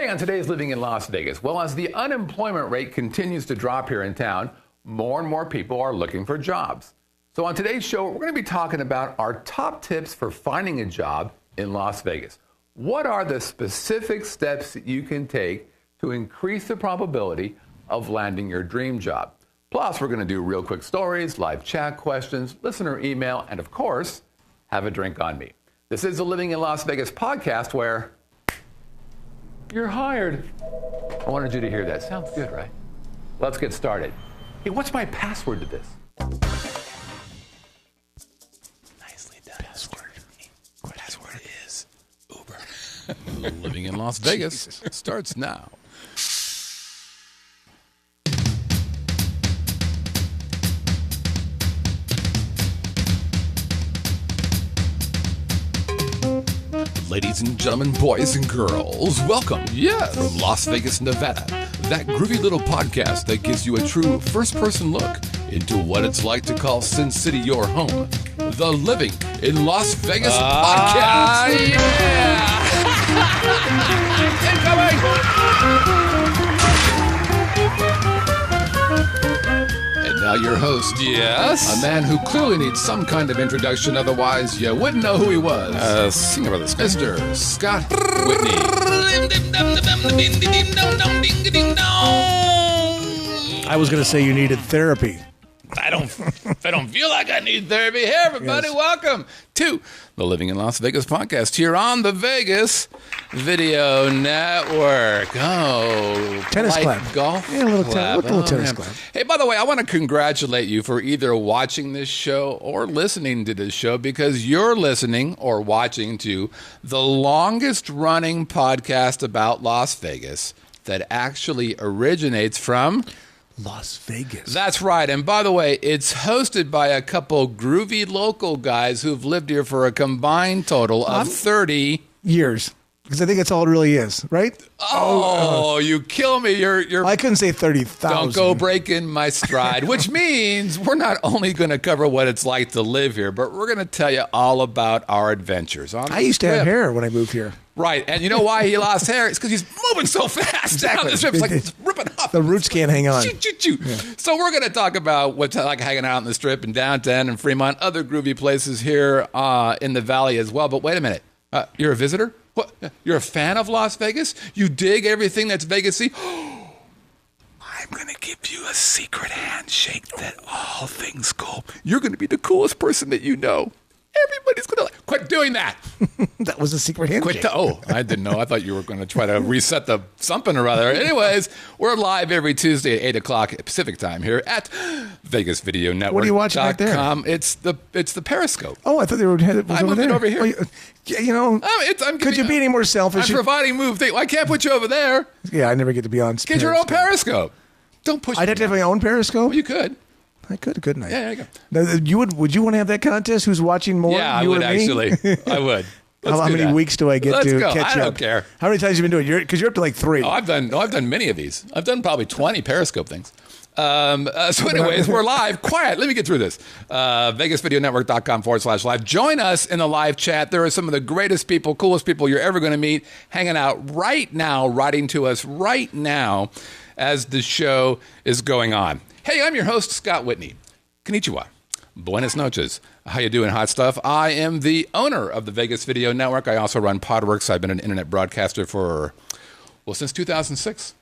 Hey, on today's Living in Las Vegas, well, as the unemployment rate continues to drop here in town, more and more people are looking for jobs. So on today's show, we're going to be talking about our top tips for finding a job in Las Vegas. What are the specific steps that you can take to increase the probability of landing your dream job? Plus, we're going to do real quick stories, live chat questions, listener email, and of course, have a drink on me. This is the Living in Las Vegas podcast where you're hired. I wanted you to hear that. Sounds good, right? Let's get started. Hey, what's my password to this? Nicely done. Password is Uber. Living in Las Vegas starts now. Ladies and gentlemen, boys and girls, welcome from Las Vegas, Nevada. That groovy little podcast that gives you a true first-person look into what it's like to call Sin City your home. The Living in Las Vegas podcast. And now your host, a man who clearly needs some kind of introduction, otherwise you wouldn't know who he was. Sing about this, Mr. Scott Whitney. I was going to say you needed therapy. I don't feel like I need therapy. Hey, everybody, welcome to the Living in Las Vegas podcast here on the Vegas Video Network. Oh, tennis club. Golf yeah, a little, club. Little tennis club. Hey, by the way, I want to congratulate you for either watching this show or listening to this show, because you're listening or watching to the longest running podcast about Las Vegas that actually originates from Las Vegas. That's right. And by the way, it's hosted by a couple groovy local guys who've lived here for a combined total of 30 years. Because I think that's all it really is, right? Oh, you kill me. You're. I couldn't say 30,000. Don't go breaking my stride, which means we're not only going to cover what it's like to live here, but we're going to tell you all about our adventures. I used to have hair when I moved here. Right. And you know why he lost hair? It's because he's moving so fast. Exactly. Down the strip. It's like it's ripping up. The roots can't hang on. Yeah. So we're going to talk about what's like hanging out in the strip in downtown and Fremont, other groovy places here in the valley as well. But wait a minute. You're a visitor? What? You're a fan of Las Vegas? You dig everything that's Vegas-y? I'm going to give you a secret handshake that all things go. You're going to be the coolest person that you know. Everybody's going to quit doing that. That was a secret handshake. I didn't know. I thought you were going to try to reset the something or other. Anyways, we're live every Tuesday at 8 o'clock Pacific time here at Vegas Video Network. What are you watching back there? It's the Periscope. Oh, I thought they were headed I moved it over here. Could you be any more selfish? I'm providing move thing. I can't put you over there. Yeah, I never get to be on Get your own Periscope. Don't push I'd have to have my own Periscope? Well, you could. I could, couldn't I? Yeah, there you go. Now, would you want to have that contest? Who's watching more? Yeah, you I would or me? actually. I would. How many weeks do I get to catch up? I don't care. How many times have you been doing it? Because you're up to like 3. Oh, I've done many of these. I've done probably 20 Periscope things. So anyways, we're live. Quiet. Let me get through this. VegasVideoNetwork.com/live. Join us in the live chat. There are some of the greatest people, coolest people you're ever going to meet hanging out right now, writing to us right now as the show is going on. Hey, I'm your host, Scott Whitney. Konnichiwa. Buenas noches. How you doing, hot stuff? I am the owner of the Vegas Video Network. I also run Podworks. I've been an internet broadcaster since 2006.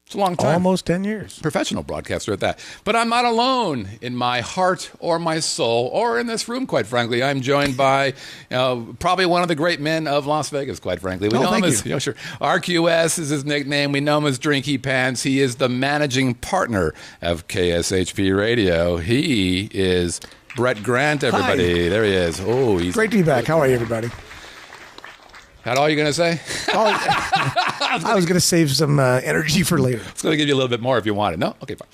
It's a long time. Almost 10 years. Professional broadcaster at that. But I'm not alone in my heart or my soul or in this room, quite frankly. I'm joined by probably one of the great men of Las Vegas, quite frankly. We know him as, sure. RQS is his nickname. We know him as Drinky Pants. He is the managing partner of KSHP Radio. He is Brett Grant, everybody. Hi. There he is. Oh, he's great to be back. How are you, everybody? That all you're going to say? I was going to save some energy for later. It's going to give you a little bit more if you want it. No? Okay, fine.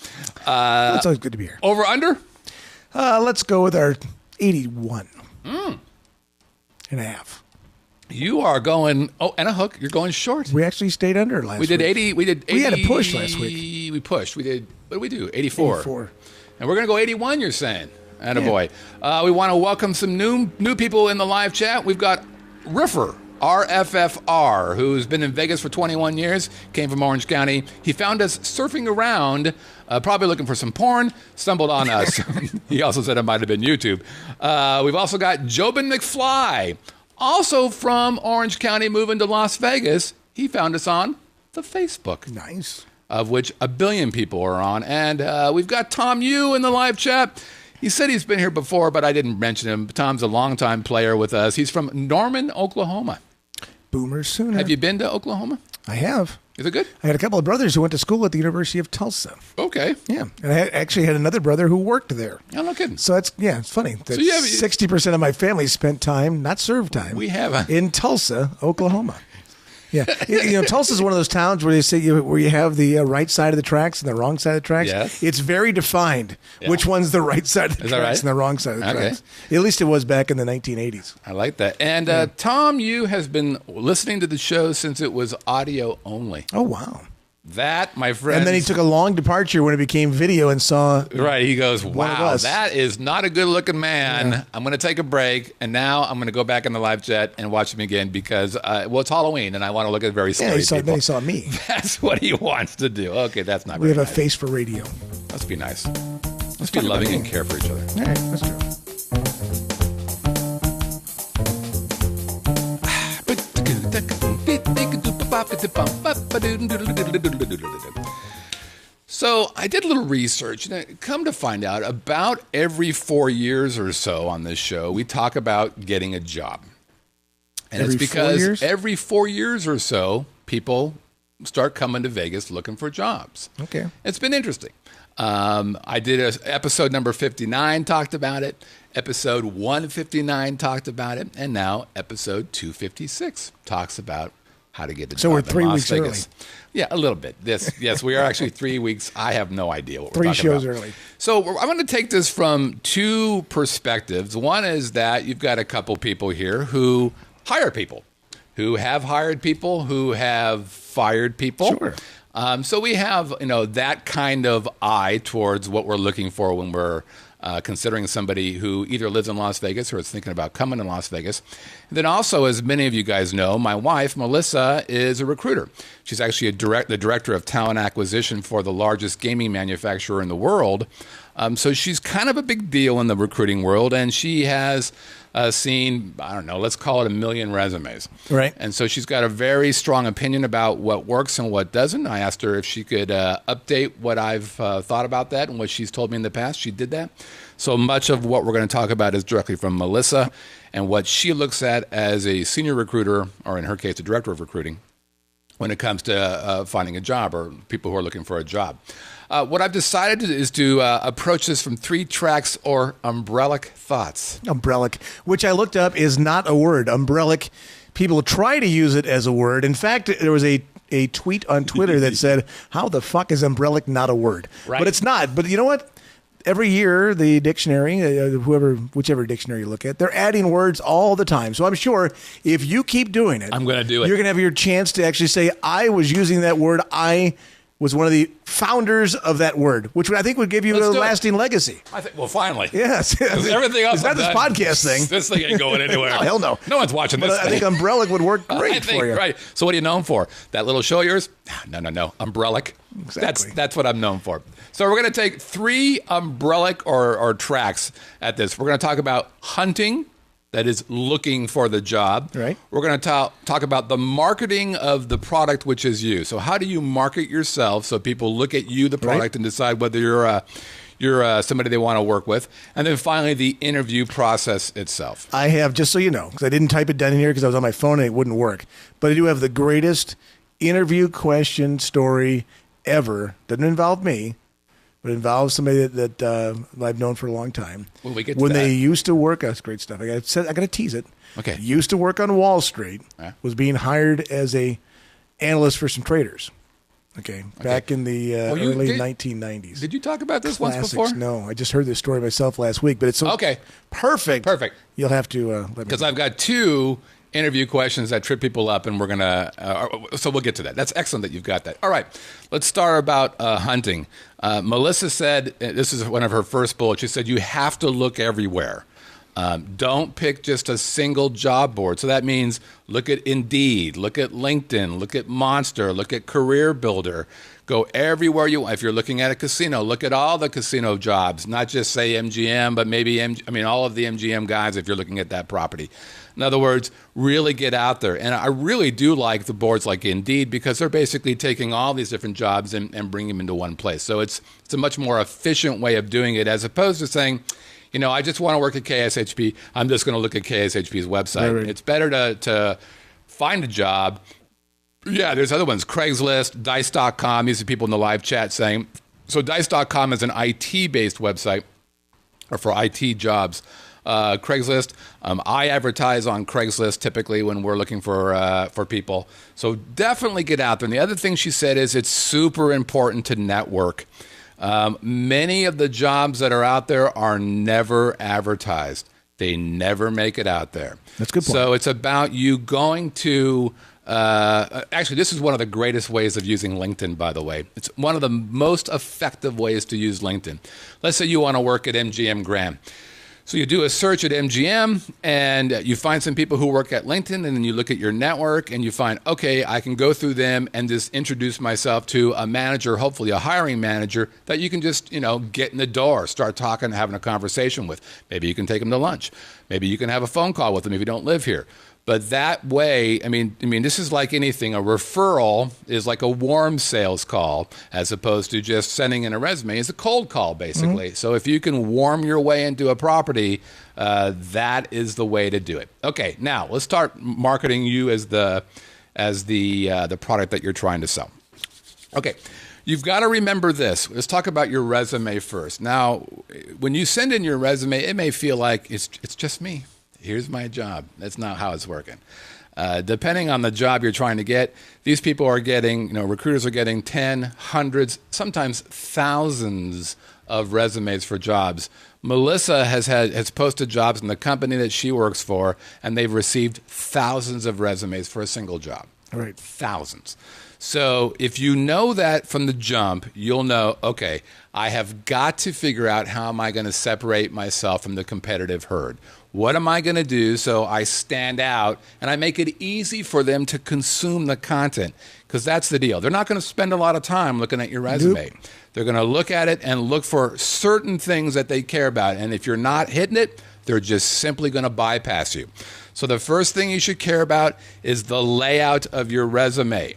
It's always good to be here. Over, under? Let's go with our 81 and a half. You are going, and a hook. You're going short. We actually stayed under last week. We did 80. We had a push last week. We pushed. What did we do? 84. 84. And we're going to go 81, you're saying. Attaboy. We want to welcome some new people in the live chat. We've got Riffer RFFR, who's been in Vegas for 21 years, came from Orange County. He found us surfing around, probably looking for some porn, stumbled on us. He also said it might have been YouTube. We've also got Jobin McFly, also from Orange County, moving to Las Vegas. He found us on the Facebook. Nice. Of which 1 billion people are on. And we've got Tom Yu in the live chat. He said he's been here before, but I didn't mention him. Tom's a longtime player with us. He's from Norman, Oklahoma. Boomer Sooner. Have you been to Oklahoma? I have. Is it good? I had a couple of brothers who went to school at the University of Tulsa. Okay. Yeah. And I actually had another brother who worked there. Oh, no kidding. So it's funny. That So you have- 60% of my family spent time, not served time, We have in Tulsa, Oklahoma. Yeah. Tulsa's one of those towns where they say where you have the right side of the tracks and the wrong side of the tracks. Yes. It's very defined which one's the right side of the Is that tracks right? and the wrong side of the Okay. tracks. At least it was back in the 1980s. I like that. And Tom Yu has been listening to the show since it was audio only. Oh, wow. That, my friend. And then he took a long departure when it became video and saw. Right. He goes, One of wow, us. that is not a good looking man. Yeah. I'm going to take a break. And now I'm going to go back in the live chat and watch him again because, it's Halloween and I want to look at very scary Then people. he saw me. That's what he wants to do. Okay, that's not We very have a nice. face for radio. Let's be nice. Let's be loving and care for each other. All right, that's true. So I did a little research, and come to find out, about every 4 years or so on this show, we talk about getting a job. And Every it's 4 because years? every 4 years or so, people start coming to Vegas looking for jobs. Okay. It's been interesting. I did episode number 59 talked about it. Episode 159 talked about it. And now episode 256 talks about how to get a job. So we're in 3 Las weeks Vegas. Yeah, a little bit. Yes, we are actually 3 weeks. I have no idea what we're 3 talking shows about. early. So I'm going to take this from two perspectives. One is that you've got a couple people here who hire people, who have hired people, who have fired people. Sure. So we have, that kind of eye towards what we're looking for when we're considering somebody who either lives in Las Vegas or is thinking about coming to Las Vegas. And then also, as many of you guys know, my wife, Melissa, is a recruiter. She's actually the director of talent acquisition for the largest gaming manufacturer in the world. So she's kind of a big deal in the recruiting world, and she has seen, I don't know, let's call it 1 million resumes. Right. And so she's got a very strong opinion about what works and what doesn't. I asked her if she could update what I've thought about that and what she's told me in the past. She did that. So much of what we're going to talk about is directly from Melissa and what she looks at as a senior recruiter, or in her case, a director of recruiting, when it comes to finding a job or people who are looking for a job. What I've decided is to approach this from 3 tracks or umbrellic thoughts. Umbrellic, which I looked up is not a word. Umbrellic, people try to use it as a word. In fact, there was a tweet on Twitter that said, how the fuck is umbrellic not a word? Right. But it's not. But you know what? Every year, the dictionary, whichever dictionary you look at, they're adding words all the time. So I'm sure if you keep doing it, I'm gonna do it. You're going to have your chance to actually say, I was using that word. I was one of the founders of that word, which I think would give you Let's a do it. lasting legacy. I think, well, finally. Yes. 'Cause everything else It's not I've this done, podcast thing. This thing ain't going anywhere. Oh, hell no. No one's watching But this I thing. think umbrellic would work I great think, for you. right. So what are you known for? That little show of yours? No. Umbrellic. Exactly. That's what I'm known for. So we're going to take 3 umbrellic or tracks at this. We're going to talk about hunting, that is looking for the job. Right. We're going to talk about the marketing of the product, which is you. So how do you market yourself so people look at you, the product, Right. and decide whether you're somebody they want to work with. And then finally, the interview process itself. I have, just so you know, because I didn't type it down in here because I was on my phone and it wouldn't work, but I do have the greatest interview question story ever. Doesn't involve me, but it involves somebody that I've known for a long time. When we get to when that. they used to work, that's great stuff. I got to tease it. Okay. Used to work on Wall Street, Yeah. was being hired as a analyst for some traders. Okay, back in the early 1990s. Did you talk about this once Classics. before? No, I just heard this story myself last week, but it's so Okay. perfect. Perfect. You'll have to let me Because know. I've got 2 interview questions that trip people up, and we're going to, so we'll get to that. That's excellent that you've got that. All right, let's start about hunting. Melissa said, this is one of her first bullets, she said, you have to look everywhere. Don't pick just a single job board. So that means look at Indeed, look at LinkedIn, look at Monster, look at Career Builder. Go everywhere you want. If you're looking at a casino, look at all the casino jobs, not just say MGM, but maybe all of the MGM guys if you're looking at that property. In other words, really get out there. And I really do like the boards like Indeed because they're basically taking all these different jobs and bringing them into one place. So it's a much more efficient way of doing it as opposed to saying, I just want to work at KSHP. I'm just going to look at KSHP's website. Right. It's better to find a job. Yeah, there's other ones. Craigslist, Dice.com. These are people in the live chat saying. So Dice.com is an IT-based website or for IT jobs. Craigslist. I advertise on Craigslist typically when we're looking for people. So definitely get out there. And the other thing she said is it's super important to network. Many of the jobs that are out there are never advertised. They never make it out there. That's a good point. So it's about you going to actually, this is one of the greatest ways of using LinkedIn, by the way. It's one of the most effective ways to use LinkedIn. Let's say you want to work at MGM Grand. So you do a search at MGM and you find some people who work at LinkedIn, and then you look at your network and you find, okay, I can go through them and just introduce myself to a manager, hopefully a hiring manager that you can just, get in the door, start talking, having a conversation with. Maybe you can take them to lunch. Maybe you can have a phone call with them if you don't live here. But that way, I mean, this is like anything. A referral is like a warm sales call as opposed to just sending in a resume. It's a cold call, basically. Mm-hmm. So if you can warm your way into a property, that is the way to do it. Okay, now let's start marketing you as the product that you're trying to sell. Okay. You've got to remember this. Let's talk about your resume first. Now, when you send in your resume, it may feel like it's just me. Here's my job. That's not how it's working. Depending on the job you're trying to get, these people are getting, recruiters are getting 10, hundreds, sometimes thousands of resumes for jobs. Melissa has posted jobs in the company that she works for, and they've received thousands of resumes for a single job. All right. Thousands. So if you know that from the jump, you'll know, okay, I have got to figure out how am I going to separate myself from the competitive herd. What am I going to do so I stand out and I make it easy for them to consume the content? Because that's the deal. They're not going to spend a lot of time looking at your resume. Nope. They're going to look at it and look for certain things that they care about. And if you're not hitting it, they're just simply going to bypass you. So the first thing you should care about is the layout of your resume.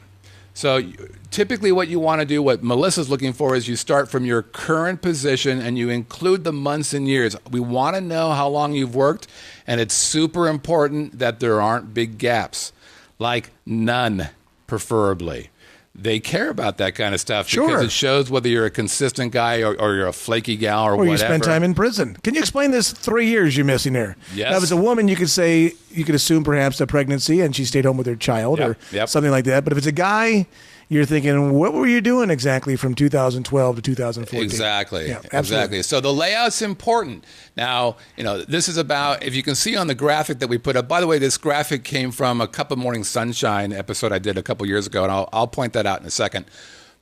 So typically what you want to do, what Melissa's looking for, is you start from your current position and you include the months and years. We want to know how long you've worked, and it's super important that there aren't big gaps, like none, preferably. They care about that kind of stuff because it shows whether you're a consistent guy or you're a flaky gal or whatever. Or you spend time in prison. Can you explain this 3 years you're missing there? Yes. Now, if it's a woman, you could assume perhaps a pregnancy and she stayed home with her child or something like that. But if it's a guy, you're thinking, what were you doing exactly from 2012 to 2014? Exactly. Yeah, absolutely. Exactly. So the layout's important. Now, this is about, if you can see on the graphic that we put up, by the way, this graphic came from a Cup of Morning Sunshine episode I did a couple years ago, and I'll point that out in a second.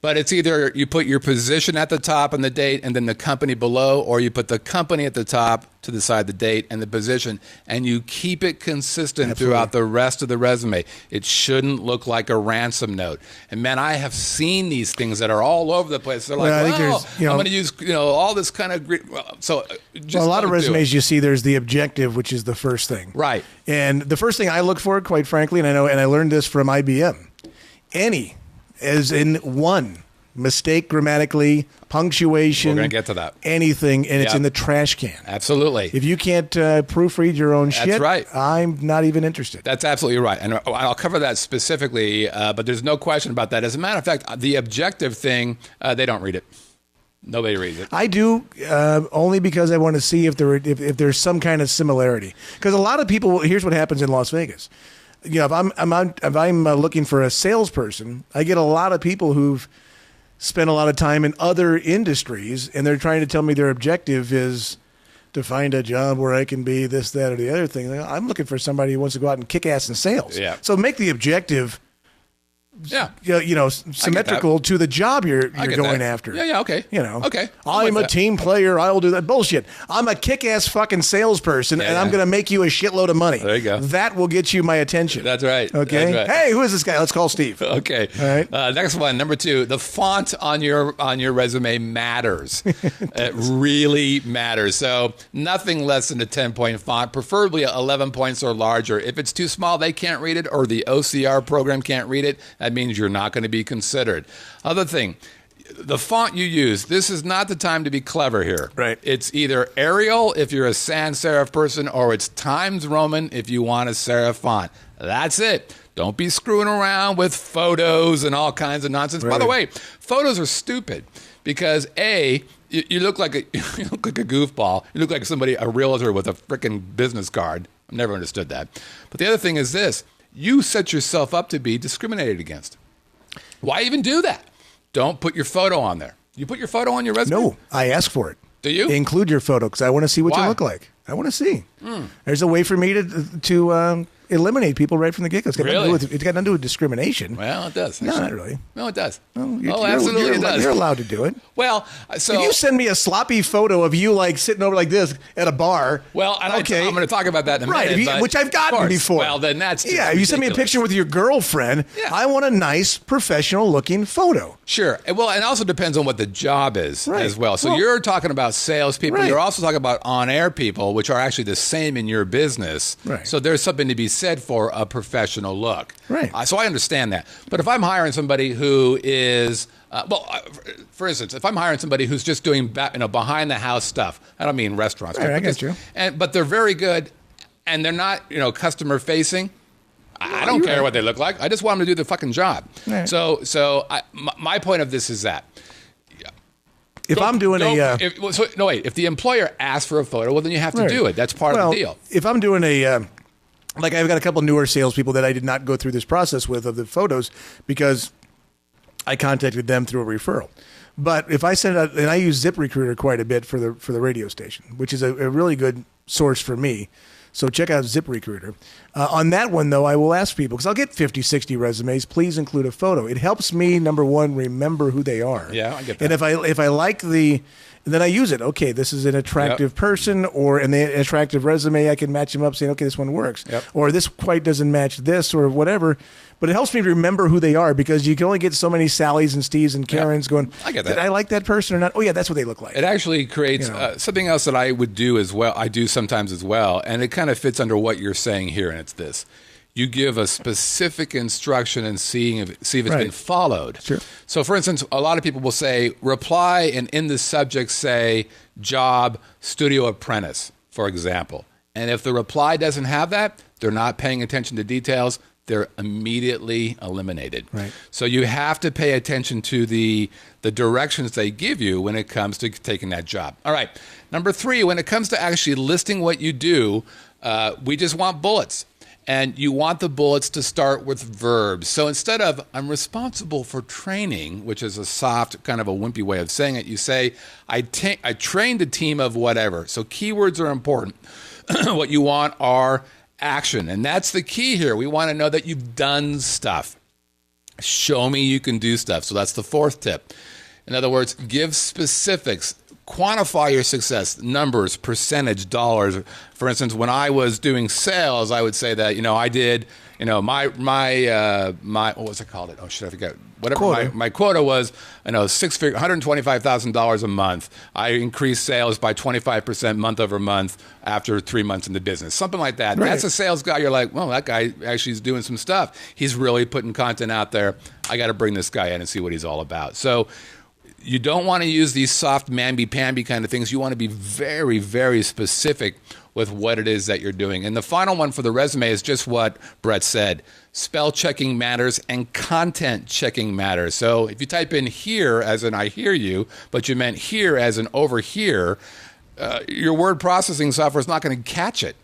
But it's either you put your position at the top and the date and then the company below, or you put the company at the top to the side, the date and the position, and you keep it consistent throughout the rest of the resume. It shouldn't look like a ransom note. And man, I have seen these things that are all over the place. They're like, I'm going to use all this kind of a lot of resumes you see, there's the objective, which is the first thing. Right. And the first thing I look for, quite frankly, and I learned this from IBM, as in one, mistake grammatically, punctuation. We're going to get to that. Anything, and it's in the trash can. Absolutely. If you can't proofread your own shit, that's right. I'm not even interested. That's absolutely right. And I'll cover that specifically, but there's no question about that. As a matter of fact, the objective thing, they don't read it. Nobody reads it. I do, only because I want to see if there's some kind of similarity. Because a lot of people, here's what happens in Las Vegas. If I'm looking for a salesperson, I get a lot of people who've spent a lot of time in other industries, and they're trying to tell me their objective is to find a job where I can be this, that, or the other thing. I'm looking for somebody who wants to go out and kick ass in sales. Yeah. So make the objective symmetrical to the job you're going after. Yeah, okay. Okay. I'm a team player. I'll do that. Bullshit. I'm a kick-ass fucking salesperson, and I'm going to make you a shitload of money. There you go. That will get you my attention. That's right. Okay. That's right. Hey, who is this guy? Let's call Steve. Okay. All right. Next one, number 2. The font on your resume matters. It really matters. So nothing less than a 10-point font, preferably 11 points or larger. If it's too small, they can't read it, or the OCR program can't read it. That means you're not going to be considered. Other thing, the font you use, this is not the time to be clever here. Right. It's either Arial if you're a sans serif person, or it's Times Roman if you want a serif font. That's it. Don't be screwing around with photos and all kinds of nonsense. Right. By the way, photos are stupid because you look like a goofball. You look like a realtor with a freaking business card. I've never understood that. But the other thing is this. You set yourself up to be discriminated against. Why even do that? Don't put your photo on there. You put your photo on your resume? No, I ask for it. Do you? Include your photo because I want to see what Why? you look like. I want to see. There's a way for me to eliminate people right from the get-go. It's got nothing to do with discrimination. Well, it does. No, not really. No, it does. Absolutely it does. You're allowed to do it. Well, so if you send me a sloppy photo of you like sitting over like this at a bar, I'm going to talk about that in a minute. Right, which I've gotten before. Well, then that's just if you send me a ridiculous. picture with your girlfriend, I want a nice, professional-looking photo. Sure. Well, and it also depends on what the job is as well. So Well, you're talking about salespeople. Right. You're also talking about on-air people, which are actually the same in your business. Right. So there's something to be said for a professional look. Right. So I understand that. But if I'm hiring somebody who is, for instance, if I'm hiring somebody who's just doing behind the house stuff, I don't mean restaurants. Right, I get you. But they're very good, and they're not customer facing. I don't care what they look like. I just want them to do the fucking job. Right. So my point of this is that. If I'm doing if the employer asks for a photo, well, then you have to do it. That's part of the deal. If I'm doing like I've got a couple newer salespeople that I did not go through this process with of the photos because I contacted them through a referral. But if I send out, and I use ZipRecruiter quite a bit for the radio station, which is a really good source for me. So check out ZipRecruiter. On that one, though, I will ask people, because I'll get 50, 60 resumes, please include a photo. It helps me, number one, remember who they are. Yeah, I get that. And if I like then I use it. Okay, this is an attractive person, and the attractive resume, I can match them up saying, okay, this one works. Yep. Or this quite doesn't match this or whatever. But it helps me remember who they are because you can only get so many Sallys and Steves and Karens going, I get that. Did I like that person or not? Oh, yeah, that's what they look like. It actually creates something else that I would do as well. I do sometimes as well. And it kind of fits under what you're saying here. And it's this. You give a specific instruction and see if it's been followed. Sure. So, for instance, a lot of people will say, reply and in the subject say, job, studio apprentice, for example. And if the reply doesn't have that, they're not paying attention to details. They're immediately eliminated. Right. So you have to pay attention to the directions they give you when it comes to taking that job. All right. Number 3, when it comes to actually listing what you do, we just want bullets. And you want the bullets to start with verbs. So instead of, I'm responsible for training, which is a soft, kind of a wimpy way of saying it, you say, I trained a team of whatever. So keywords are important. What you want are action. And that's the key here. We want to know that you've done stuff. Show me you can do stuff. So that's the 4th tip. In other words, give specifics. Quantify your success, numbers, percentage, dollars. For instance, when I was doing sales, I would say that, I did, my what was it called? Oh, shit, I forget. Whatever my quota was, $6 figure, $125,000 a month. I increased sales by 25% month over month after 3 months in the business. Something like that. Right. That's a sales guy. You're like, well, that guy actually is doing some stuff. He's really putting content out there. I got to bring this guy in and see what he's all about. So you don't want to use these soft mamby-pamby kind of things. You want to be very, very specific with what it is that you're doing. And the final one for the resume is just what Brett said. Spell checking matters and content checking matters. So if you type in here as in I hear you, but you meant here as in over here, your word processing software is not going to catch it.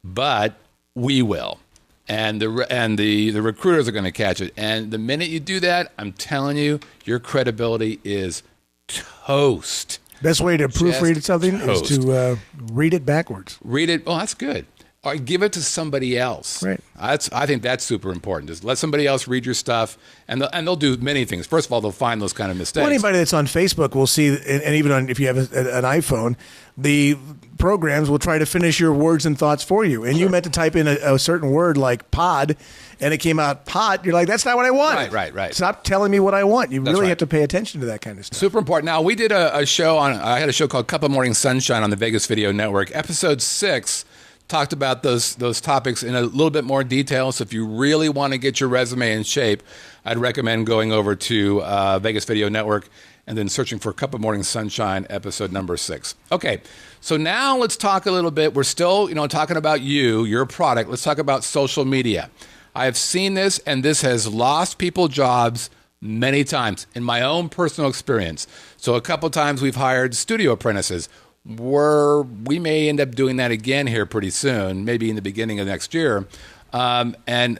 But we will. And the recruiters are going to catch it. And the minute you do that, I'm telling you, your credibility is toast. Best way to proofread Just something toast. is to read it backwards. Read it. Oh, that's good. or give it to somebody else. Right. I think that's super important. Just let somebody else read your stuff, and they'll do many things. First of all, they'll find those kind of mistakes. Well, anybody that's on Facebook will see, and even if you have an iPhone, the programs will try to finish your words and thoughts for you. And you meant to type in a certain word like pod, and it came out pot. You're like, that's not what I want. Right. Stop telling me what I want. You That's really right. have to pay attention to that kind of stuff. Super important. Now, we did a show I had a show called Cup of Morning Sunshine on the Vegas Video Network. Episode 6 talked about those topics in a little bit more detail. So if you really want to get your resume in shape, I'd recommend going over to Vegas Video Network and then searching for Cup of Morning Sunshine, episode number 6. Okay, so now let's talk a little bit. We're still, talking about your product. Let's talk about social media. I have seen this, and this has lost people jobs many times in my own personal experience. So a couple times we've hired studio apprentices. We may end up doing that again here pretty soon, maybe in the beginning of next year. And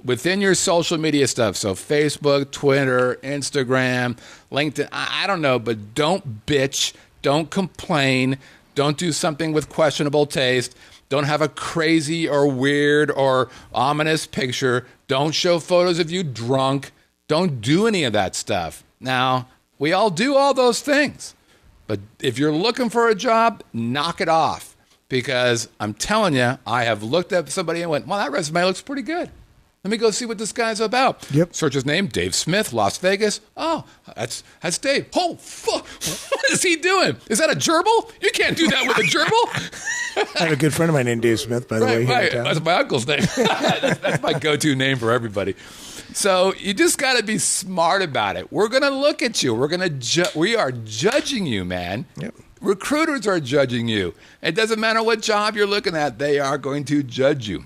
within your social media stuff, so Facebook, Twitter, Instagram, LinkedIn, I don't know, but don't bitch, don't complain, don't do something with questionable taste, don't have a crazy or weird or ominous picture, don't show photos of you drunk, don't do any of that stuff. Now, we all do all those things. But if you're looking for a job, knock it off. Because I'm telling you, I have looked at somebody and went, well, that resume looks pretty good. Let me go see what this guy's about. Yep. Search his name, Dave Smith, Las Vegas. Oh, that's Dave. Oh, fuck. What is he doing? Is that a gerbil? You can't do that with a gerbil. I have a good friend of mine named Dave Smith, by the way. Here in town. That's my uncle's name. that's my go-to name for everybody. So you just got to be smart about it. We're going to look at you. We are judging you, man. Yep. Recruiters are judging you. It doesn't matter what job you're looking at. They are going to judge you.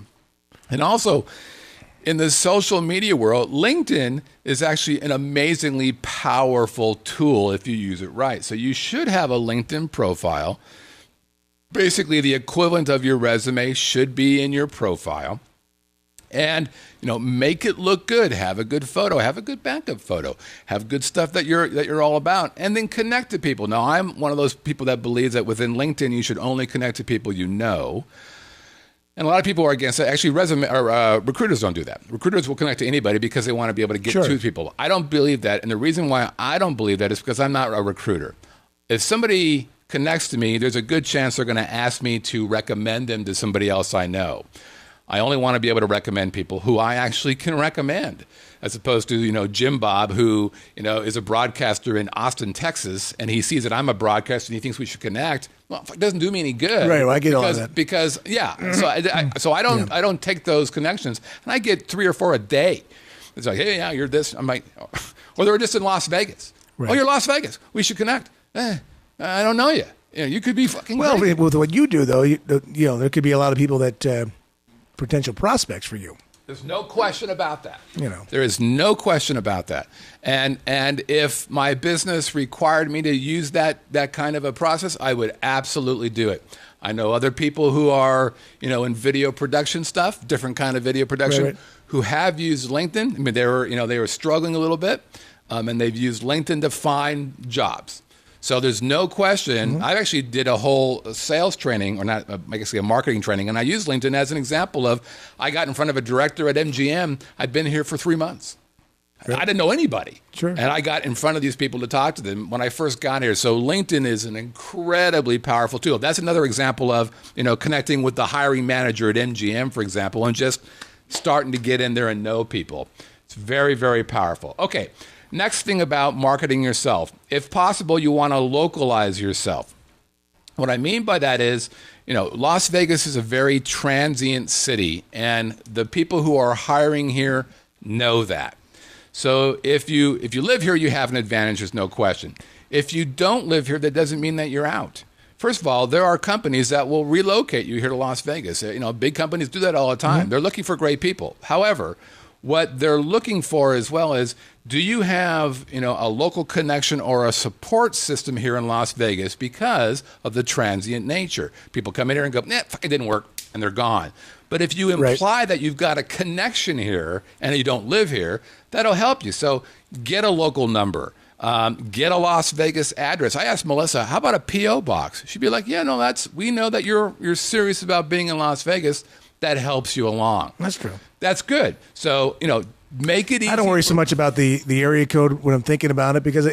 And also, in the social media world, LinkedIn is actually an amazingly powerful tool if you use it right. So you should have a LinkedIn profile. Basically, the equivalent of your resume should be in your profile. And, make it look good. Have a good photo. Have a good backup photo. Have good stuff that you're all about. And then connect to people. Now, I'm one of those people that believes that within LinkedIn, you should only connect to people you know. And a lot of people are against it. Actually, recruiters don't do that. Recruiters will connect to anybody because they want to be able to get to people. I don't believe that. And the reason why I don't believe that is because I'm not a recruiter. If somebody connects to me, there's a good chance they're going to ask me to recommend them to somebody else I know. I only want to be able to recommend people who I actually can recommend, as opposed to, Jim Bob, who, is a broadcaster in Austin, Texas, and he sees that I'm a broadcaster and he thinks we should connect. Well, it doesn't do me any good. Right, well, I get all of that. Because, so I don't take those connections, and I get 3 or 4 a day. It's like, hey, yeah, you're this. I'm like, or they were just in Las Vegas. Right. Oh, you're Las Vegas. We should connect. I don't know you. You could be fucking great. With what you do, though, there could be a lot of people that potential prospects for you. There's no question about that. There is no question about that. And if my business required me to use that kind of a process, I would absolutely do it. I know other people who are, in video production stuff, different kind of video production, right. who have used LinkedIn. I mean, they were struggling a little bit, and they've used LinkedIn to find jobs. So there's no question. I actually did a whole sales training, or not, I guess a marketing training, and I used LinkedIn as an example of, I got in front of a director at MGM. I'd been here for 3 months. Right. I didn't know anybody. Sure. And I got in front of these people to talk to them when I first got here. So LinkedIn is an incredibly powerful tool. That's another example of, connecting with the hiring manager at MGM, for example, and just starting to get in there and know people. It's very, very powerful. Okay. Next thing about marketing yourself. If possible, you want to localize yourself. What I mean by that is, Las Vegas is a very transient city, and the people who are hiring here know that. So if you live here, you have an advantage, there's no question. If you don't live here, that doesn't mean that you're out. First of all, there are companies that will relocate you here to Las Vegas. Big companies do that all the time. They're looking for great people. However, what they're looking for as well is, do you have, a local connection or a support system here in Las Vegas because of the transient nature? People come in here and go, fuck, it didn't work, and they're gone. But if you imply that you've got a connection here and you don't live here, that'll help you. So get a local number. Get a Las Vegas address. I asked Melissa, how about a P.O. box? She'd be like, yeah, no, we know that you're serious about being in Las Vegas. That helps you along. That's true. That's good. So, make it easy. I don't worry so much about the area code when I'm thinking about it because,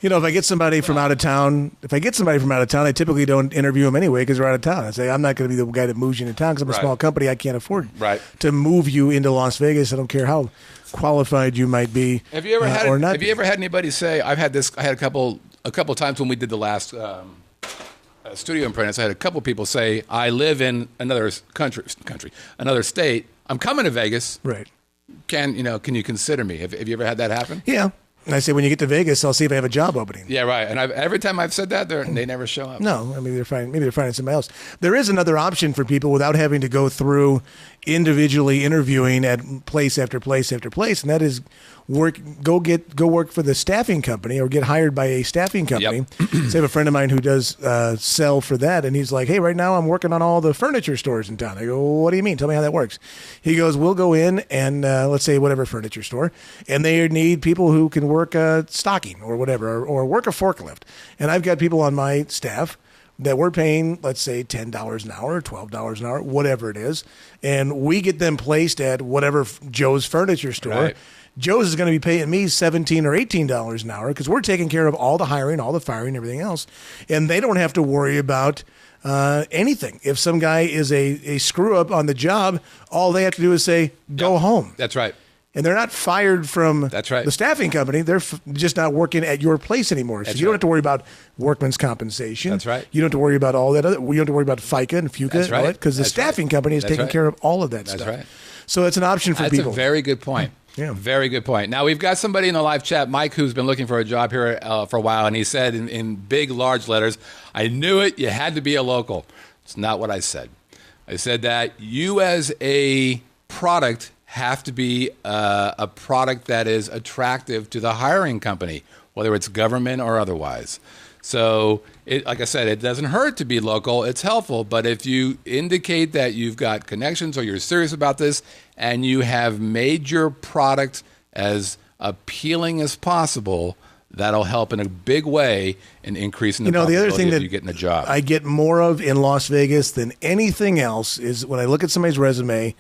if I get somebody from out of town, I typically don't interview them anyway because they're out of town. I say, I'm not going to be the guy that moves you into town because I'm a small company. I can't afford to move you into Las Vegas. I don't care how qualified you might be. Have you ever had anybody say, I had a couple times when we did the last Studio Apprentice, I had a couple people say, I live in another another state. I'm coming to Vegas. Right. Can you consider me? Have you ever had that happen? Yeah. And I say, when you get to Vegas, I'll see if I have a job opening. Yeah, right. And every time I've said that, they never show up. No, I mean, maybe they're finding somebody else. There is another option for people without having to go through individually interviewing at place after place after place, and that is go work for the staffing company or get hired by a staffing company. Yep. So I have a friend of mine who does sell for that, and he's like, hey, right now I'm working on all the furniture stores in town. I go, well, what do you mean? Tell me how that works. He goes, we'll go in and let's say whatever furniture store, and they need people who can work stocking or whatever, or work a forklift. And I've got people on my staff that we're paying, let's say, $10 an hour, $12 an hour, whatever it is, and we get them placed at whatever Joe's furniture store. Right. Joe's is going to be paying me $17 or $18 an hour because we're taking care of all the hiring, all the firing, everything else, and they don't have to worry about anything. If some guy is a screw up on the job, all they have to do is say, go home. That's right. And they're not fired from the staffing company. They're just not working at your place anymore. So you don't have to worry about workman's compensation. That's right. You don't have to worry about all that other. You don't have to worry about FICA and FUCA and all that because the staffing company is taking care of all of that stuff. That's right. So it's an option for people. That's a very good point. Yeah. Very good point. Now, we've got somebody in the live chat, Mike, who's been looking for a job here for a while, and he said in big, large letters, I knew it, you had to be a local. It's not what I said. I said that you as a product have to be a product that is attractive to the hiring company, whether it's government or otherwise. So, like I said, it doesn't hurt to be local. It's helpful. But if you indicate that you've got connections or you're serious about this and you have made your product as appealing as possible, that'll help in a big way in increasing the the other thing of that you getting a job. I get more of in Las Vegas than anything else is when I look at somebody's resume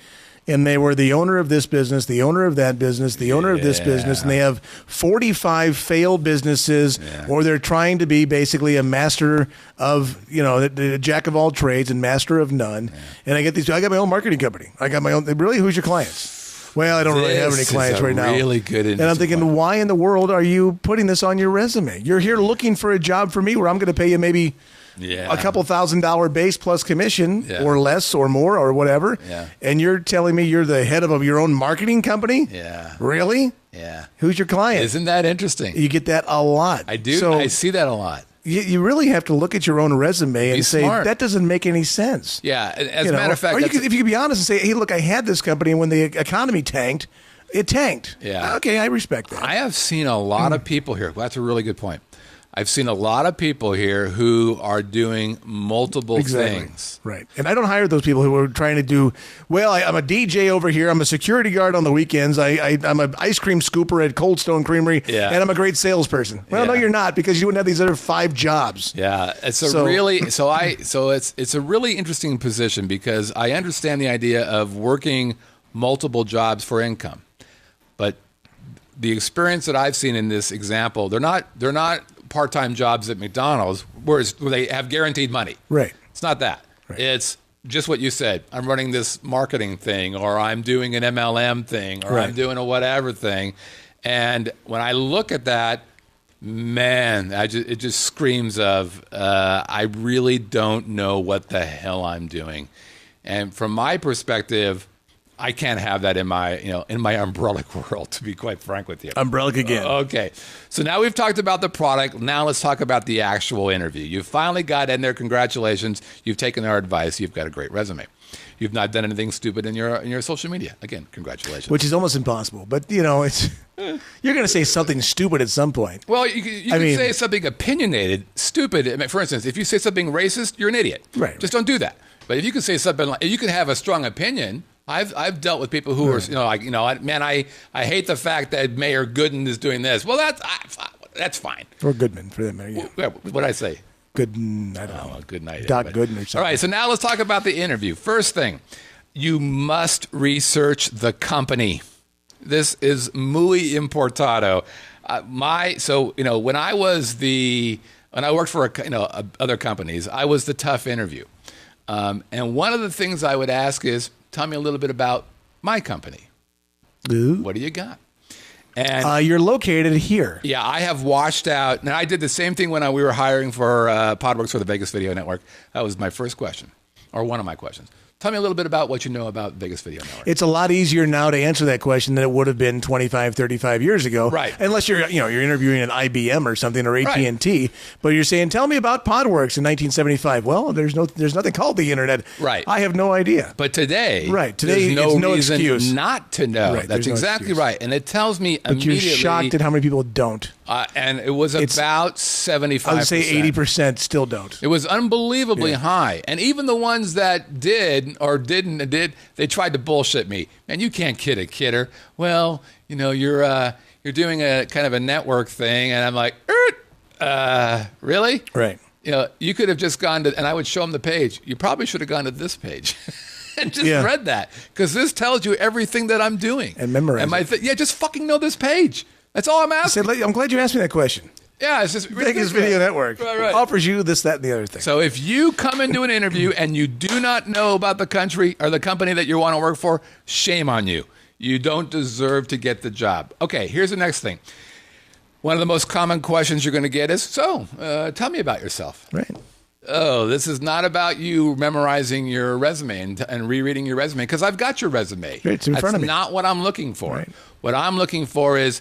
and they were the owner of this business, the owner of that business, the owner of this business, and they have 45 failed businesses, or they're trying to be basically a master of, the jack of all trades and master of none. And I got my own marketing company. I got my own. Really, who's your clients? Well, I don't really have any clients right now. Really good. And I'm thinking, why in the world are you putting this on your resume? You're here looking for a job for me where I'm going to pay you maybe a couple $1,000 base plus commission or less or more or whatever. Yeah. And you're telling me you're the head of your own marketing company? Yeah. Really? Yeah. Who's your client? Isn't that interesting? You get that a lot. I do. So I see that a lot. You really have to look at your own resume and say, that doesn't make any sense. Yeah. As a matter of fact. Or if you could be honest and say, hey, look, I had this company, and when the economy tanked, it tanked. Yeah. Okay, I respect that. I have seen a lot of people here. Well, that's a really good point. I've seen a lot of people here who are doing multiple things. Right. And I don't hire those people who are trying to do, I'm a DJ over here. I'm a security guard on the weekends. I'm an ice cream scooper at Cold Stone Creamery. Yeah. And I'm a great salesperson. Well, no, you're not, because you wouldn't have these other 5 jobs. Yeah. It's a really interesting position because I understand the idea of working multiple jobs for income. But the experience that I've seen in this example, they're not part-time jobs at McDonald's where they have guaranteed money. Right. It's not that. Right. It's just what you said. I'm running this marketing thing, or I'm doing an MLM thing, or I'm doing a whatever thing. And when I look at that, man, it just screams of, I really don't know what the hell I'm doing. And from my perspective, I can't have that in my umbrella world, to be quite frank with you. Umbrella again. Okay. So now we've talked about the product. Now let's talk about the actual interview. You finally got in there. Congratulations. You've taken our advice. You've got a great resume. You've not done anything stupid in your social media. Again, congratulations. Which is almost impossible. But, it's you're going to say something stupid at some point. Well, you can say something opinionated, stupid. I mean, for instance, if you say something racist, you're an idiot. Right. Just don't do that. But if you can say something like, you can have a strong opinion. I've dealt with people who are, I hate the fact that Mayor Gooden is doing this. Well, That's fine. Or Goodman for them. Yeah. What did I say? Gooden, I don't know. Good night. Doc everybody. Gooden or something. All right, so now let's talk about the interview. First thing, you must research the company. This is muy importado. When I worked for other companies, I was the tough interview. And one of the things I would ask is, tell me a little bit about my company. Ooh. What do you got? And you're located here. yeah, I have washed out. And I did the same thing when we were hiring for Podworks for the Vegas Video Network. That was my first question, or one of my questions. Tell me a little bit about what you know about Vegas Video Network. It's a lot easier now to answer that question than it would have been 25, 35 years ago. Right. Unless you're interviewing an IBM or something or AT&T, but you're saying, tell me about Podworks in 1975. Well, there's nothing called the internet. Right. I have no idea. But today, today there's it's no reason excuse not to know. Right, That's there's no exactly excuse. right. And it tells me But immediately. you're shocked at how many people don't. And it was about 75%. I would say 80% still don't. It was unbelievably high. And even the ones that did or didn't, they tried to bullshit me. Man, you can't kid a kidder. Well, you're doing a kind of a network thing. And I'm like, really? Right. You could have just gone to, and I would show them the page. You probably should have gone to this page. And just read that. Because this tells you everything that I'm doing. And memorize it. Just fucking know this page. That's all I'm asking. I'm glad you asked me that question. Yeah, it's just Vegas Video Network Right. offers you this, that, and the other thing. So if you come into an interview and you do not know about the country or the company that you want to work for, shame on you. You don't deserve to get the job. Okay, here's the next thing. One of the most common questions you're going to get is, tell me about yourself. Right. Oh, this is not about you memorizing your resume and rereading your resume, because I've got your resume. It's in front of me. That's not what I'm looking for. Right. What I'm looking for is,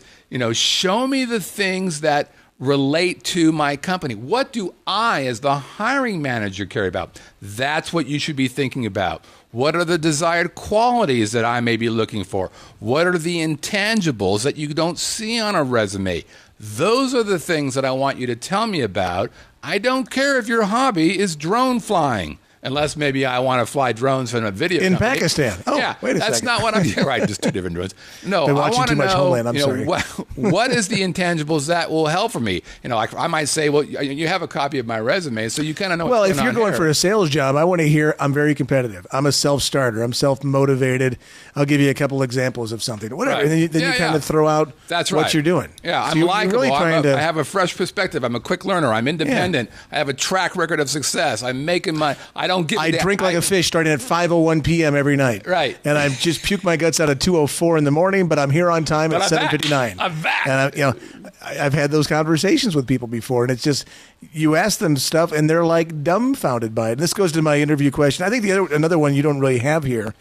show me the things that relate to my company. What do I, as the hiring manager, care about? That's what you should be thinking about. What are the desired qualities that I may be looking for? What are the intangibles that you don't see on a resume? Those are the things that I want you to tell me about. I don't care if your hobby is drone flying. Unless maybe I want to fly drones from a video in company. Pakistan. Oh, yeah, wait a that's second. not what I'm. Right, just two different drones. No, Been I watching want to too much know. Homeland. I'm sorry. What is the intangibles that will help for me? I might say, well, you have a copy of my resume, so you kind of know. Well, what's if going you're on going here. for a sales job, I want to hear I'm very competitive. I'm a self-starter. I'm self-motivated. I'll give you a couple examples of something. Whatever. Right. And then you kind of throw out That's what right. you're doing. Yeah, So I'm you're likable. really trying to. I have a fresh perspective. I'm a quick learner. I'm independent. I have a track record of success. I'm making my. I don't get. I drink like a fish starting at 5:01 p.m. every night. Right. And I just puke my guts out at 2:04 in the morning, but I'm here on time at But I'm back. 7:59. I'm back. And I've had those conversations with people before, and it's just you ask them stuff, and they're like dumbfounded by it. And this goes to my interview question. I think another one you don't really have here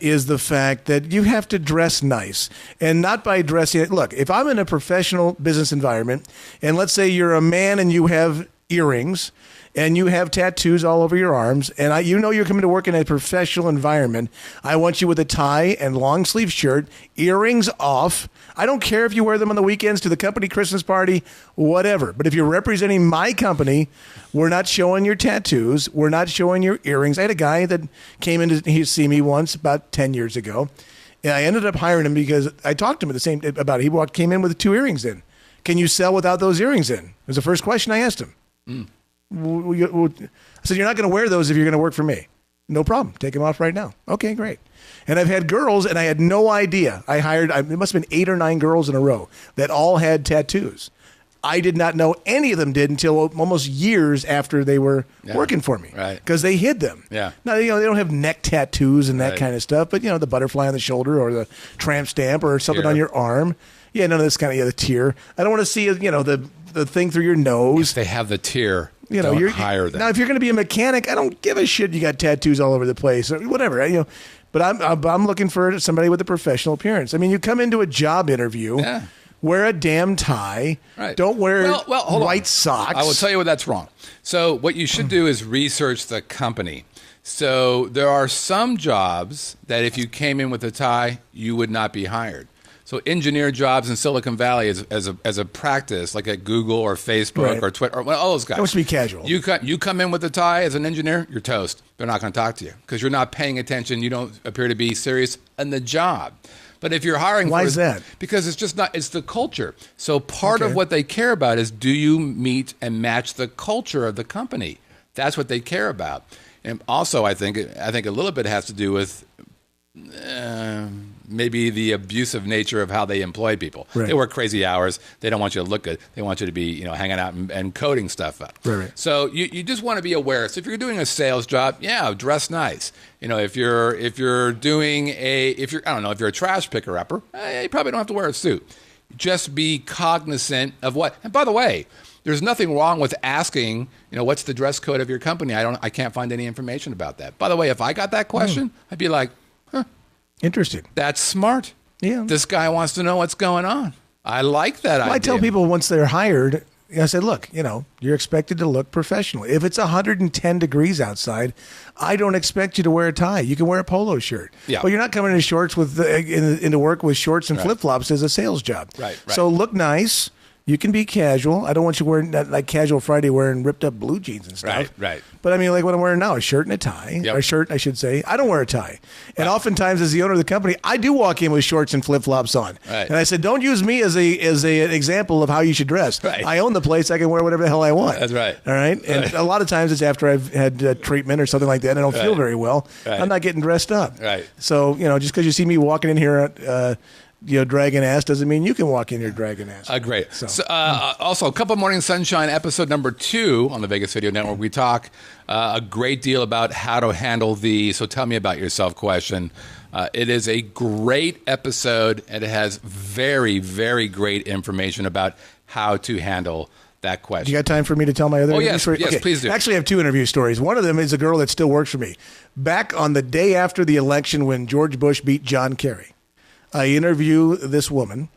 is the fact that you have to dress nice, and not by dressing. Look, if I'm in a professional business environment, and let's say you're a man and you have earrings and you have tattoos all over your arms, and you're coming to work in a professional environment, I want you with a tie and long sleeve shirt, earrings off. I don't care if you wear them on the weekends to the company Christmas party, whatever. But if you're representing my company, we're not showing your tattoos. We're not showing your earrings. I had a guy that came in to see me once about 10 years ago, and I ended up hiring him because I talked to him about it. He came in with 2 earrings in. Can you sell without those earrings in? It was the first question I asked him. I said, you're not going to wear those if you're going to work for me. No problem. Take them off right now. Okay, great. And I've had girls, and I had no idea. It must have been 8 or 9 girls in a row that all had tattoos. I did not know any of them did until almost years after they were working for me. Right. Because they hid them. Yeah. Now, they don't have neck tattoos and that Right. kind of stuff, but, the butterfly on the shoulder or the tramp stamp or something Tear. on your arm. Yeah, none of this kind of, the tear. I don't want to see, the thing through your nose. If they have the tier, Don't don't hire them. Now, if you're going to be a mechanic, I don't give a shit. You got tattoos all over the place, or whatever. But I'm looking for somebody with a professional appearance. I mean, you come into a job interview, wear a damn tie. Right. Don't wear hold white on. socks. I will tell you what that's wrong. So what you should do is research the company. So there are some jobs that if you came in with a tie, you would not be hired. So engineer jobs in Silicon Valley as a practice, like at Google or Facebook or Twitter, or all those guys. That must be casual. You come in with a tie as an engineer, you're toast. They're not going to talk to you because you're not paying attention. You don't appear to be serious in the job. But if you're hiring, Why is that? Because it's just not. It's the culture. So part Okay. of what they care about is, do you meet and match the culture of the company? That's what they care about. And also, I think a little bit has to do with maybe the abusive nature of how they employ people. Right. They work crazy hours. They don't want you to look good. They want you to be, hanging out and coding stuff up. Right. So you just want to be aware. So if you're doing a sales job, yeah, dress nice. If you're doing if you're a trash picker upper, you probably don't have to wear a suit. Just be cognizant of what. And by the way, there's nothing wrong with asking, what's the dress code of your company? I can't find any information about that. By the way, if I got that question, I'd be like, Interesting. that's smart. Yeah. This guy wants to know what's going on. I like that idea. I tell people once they're hired, I said, look, you're expected to look professional. If it's 110 degrees outside, I don't expect you to wear a tie. You can wear a polo shirt. Yeah. But you're not coming into shorts into work with shorts and flip-flops as a sales job. Right. So look nice. You can be casual. I don't want you wearing like casual Friday wearing ripped up blue jeans and stuff. Right. But I mean, like what I'm wearing now, a shirt and a tie. Yep. Or a shirt, I should say. I don't wear a tie. And oftentimes, as the owner of the company, I do walk in with shorts and flip flops on. Right. And I said, don't use me as an example of how you should dress. Right. I own the place. I can wear whatever the hell I want. That's right. All right. And a lot of times it's after I've had treatment or something like that, and I don't feel very well. Right. I'm not getting dressed up. Right. So just because you see me walking in here. Dragging ass doesn't mean you can walk in here dragging ass. Great. So, also, a couple of Morning Sunshine, episode number 2 on the Vegas Video Network. We talk a great deal about how to handle the "so tell me about yourself" question. It is a great episode, and it has very, very great information about how to handle that question. You got time for me to tell my other interview story? Yes, please do. Actually, I have 2 interview stories. One of them is a girl that still works for me. Back on the day after the election when George Bush beat John Kerry, I interview this woman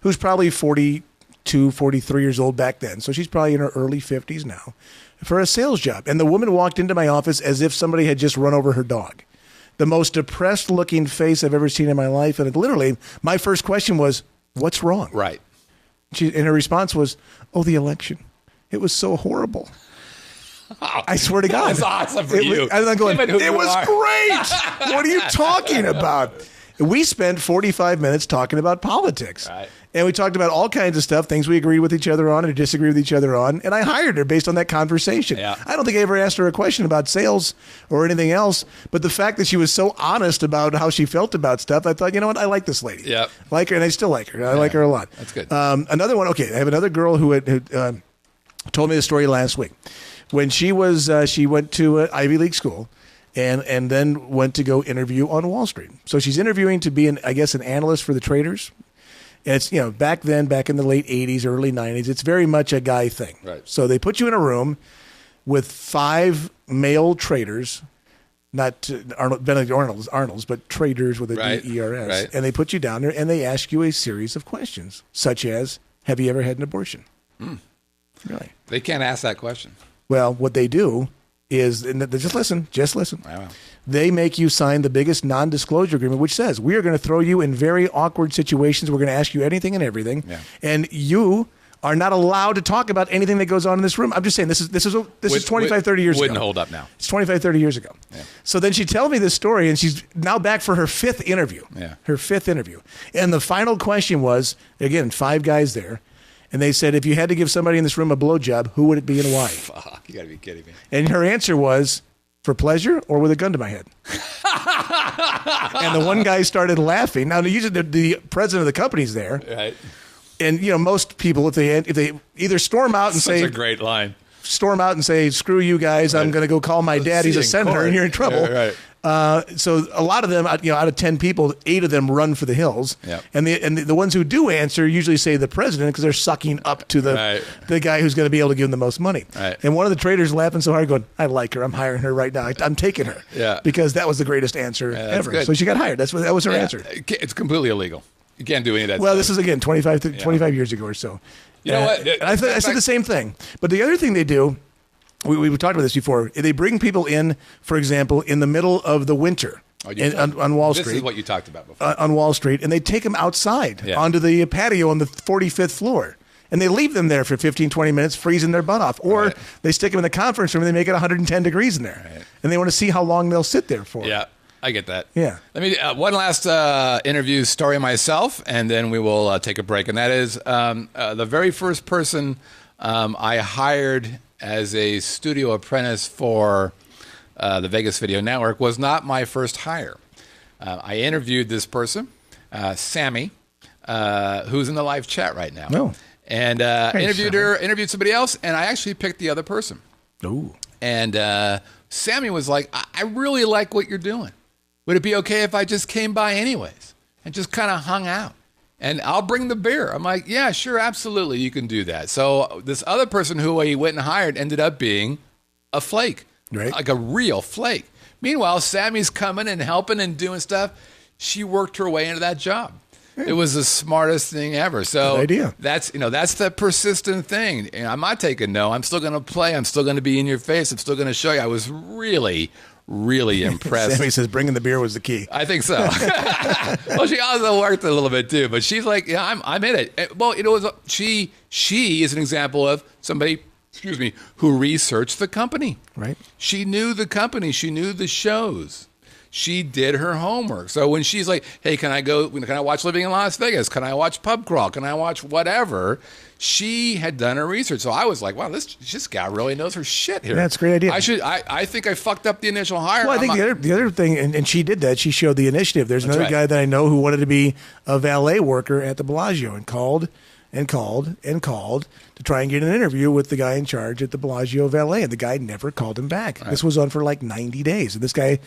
who's probably 42, 43 years old back then. So she's probably in her early 50s now for a sales job. And the woman walked into my office as if somebody had just run over her dog. The most depressed looking face I've ever seen in my life. And literally, my first question was, what's wrong? Right. And her response was, the election. It was so horrible. I swear to God. That's awesome for you. I'm going, Given who it you was are." great. What are you talking about? We spent 45 minutes talking about politics. Right. And we talked about all kinds of stuff, things we agreed with each other on or disagree with each other on. And I hired her based on that conversation. Yeah. I don't think I ever asked her a question about sales or anything else. But the fact that she was so honest about how she felt about stuff, I thought, you know what? I like this lady. Yep. Like her, and I still like her. I like her a lot. That's good. Another one. Okay, I have another girl who told me the story last week. When she went to Ivy League school. And then went to go interview on Wall Street. So she's interviewing to be an analyst for the traders. And it's, back then, back in the late 80s, early 90s, it's very much a guy thing. Right. So they put you in a room with 5 male traders, not Benedict Arnold's, but traders with a Right. D-E-R-S. Right. And they put you down there and they ask you a series of questions, such as, have you ever had an abortion? Really? They can't ask that question. Well, what they do is, and just listen. Wow. They make you sign the biggest non-disclosure agreement, which says we are going to throw you in very awkward situations. We're going to ask you anything and everything, and you are not allowed to talk about anything that goes on in this room. I'm just saying this is 25, 30 years ago. Wouldn't hold up now. It's 25, 30 years ago. Yeah. So then she tells me this story, and she's now back for her 5th interview. Yeah. Her 5th interview, and the final question was, again, 5 guys there. And they said, if you had to give somebody in this room a blowjob, who would it be and why? Fuck, you got to be kidding me. And her answer was, for pleasure or with a gun to my head? And the one guy started laughing. Now, usually the president of the company's there. Right. And, most people, if they either storm out and Such a great line. say, screw you guys, I'm going to go call my dad, he's a senator, and you're in trouble. Right. So a lot of them, out of 10 people, 8 of them run for the hills. Yep. And the ones who do answer usually say the president because they're sucking up to the guy who's going to be able to give them the most money. Right. And one of the traders laughing so hard going, I like her. I'm hiring her right now. I'm taking her. Yeah. Because that was the greatest answer ever. good. So she got hired. That was her answer. It's completely illegal. You can't do any of that Well, stuff. this is, again, 25 years ago or so. You know what? And I said the same thing. But the other thing they do, we talked about this before, they bring people in, for example, in the middle of the winter. On Wall Street. This is what you talked about before. On Wall Street, and they take them outside onto the patio on the 45th floor. And they leave them there for 15, 20 minutes, freezing their butt off. Or they stick them in the conference room and they make it 110 degrees in there. Right. And they want to see how long they'll sit there for. Yeah. I get that. Yeah. Let me one last interview story myself, and then we will take a break. And that is the very first person I hired as a studio apprentice for the Vegas Video Network was not my first hire. I interviewed this person, Sammy, who's in the live chat right now. No. And interviewed somebody else, and I actually picked the other person. Ooh. And Sammy was like, I really like what you're doing. Would it be okay if I just came by anyways and just kind of hung out? And I'll bring the beer. I'm like, yeah, sure, absolutely, you can do that. So this other person who he went and hired ended up being a flake, right? Like a real flake. Meanwhile, Sammy's coming and helping and doing stuff. She worked her way into that job. It was the smartest thing ever. So good idea. That's the persistent thing. And I'm not taking no. I'm still going to play. I'm still going to be in your face. I'm still going to show you. I was really, really impressed. Sammy says bringing the beer was the key. I think so. Well, she also worked a little bit too, but she's like, yeah, I'm in it. Well, it was she is an example of somebody, who researched the company. Right. She knew the company. She knew the shows. She did her homework. So when she's like, hey, can I watch Living in Las Vegas? Can I watch Pub Crawl? Can I watch whatever? She had done her research. So I was like, wow, this gal really knows her shit here. That's a great idea. I think I fucked up the initial hire. Well, I think the other thing, and she did that, she showed the initiative. There's another guy that I know who wanted to be a valet worker at the Bellagio and called to try and get an interview with the guy in charge at the Bellagio Valet, and the guy never called him back. Right. This was on for like 90 days. And this guy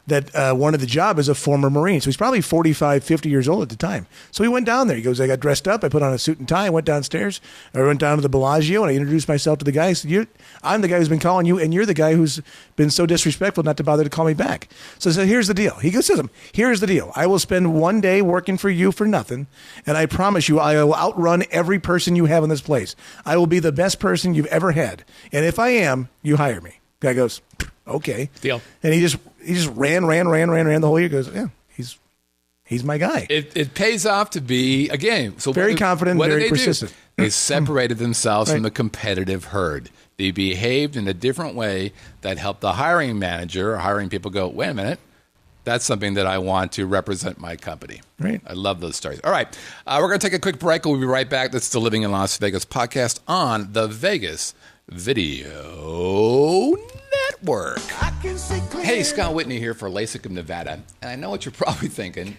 that wanted the job is a former Marine. So he's probably 45, 50 years old at the time. So he went down there. He goes, I got dressed up. I put on a suit and tie. I went downstairs. I went down to the Bellagio, and I introduced myself to the guy. I said, I'm the guy who's been calling you, and you're the guy who's been so disrespectful not to bother to call me back. So I said, here's the deal. He goes, here's the deal. I will spend one day working for you for nothing, and I promise you I will outrun every person you have in this place. I will be the best person you've ever had. And if I am, you hire me. Guy goes, okay. Deal. And he just ran the whole year. Goes, yeah, he's my guy. It pays off to be, again, so very confident, very persistent. They separated themselves from the competitive herd. They behaved in a different way that helped the hiring manager or hiring people go, wait a minute, that's something that I want to represent my company. Right. I love those stories. All right. We're going to take a quick break. We'll be right back. That's the Living in Las Vegas podcast on the Vegas Video Network. Hey, Scott Whitney here for LASIK of Nevada. And I know what you're probably thinking.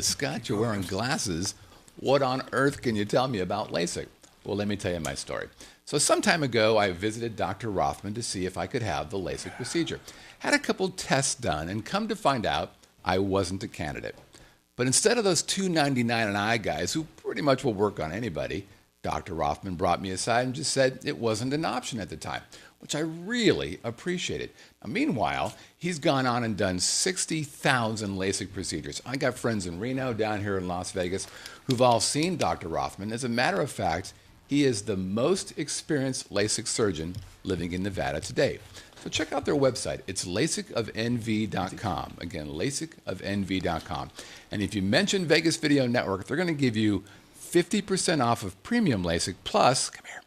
Scott, you're wearing glasses. What on earth can you tell me about LASIK? Well, let me tell you my story. So some time ago, I visited Dr. Rothman to see if I could have the LASIK procedure. Had a couple tests done, and come to find out, I wasn't a candidate. But instead of those $299 an eye guys who pretty much will work on anybody, Dr. Rothman brought me aside and just said it wasn't an option at the time, which I really appreciated. Now, meanwhile, he's gone on and done 60,000 LASIK procedures. I got friends in Reno, down here in Las Vegas, who've all seen Dr. Rothman. As a matter of fact, he is the most experienced LASIK surgeon living in Nevada today. So check out their website. It's LASIKofNV.com. Again, LASIKofNV.com. And if you mention Vegas Video Network, they're going to give you 50% off of premium LASIK plus, come here,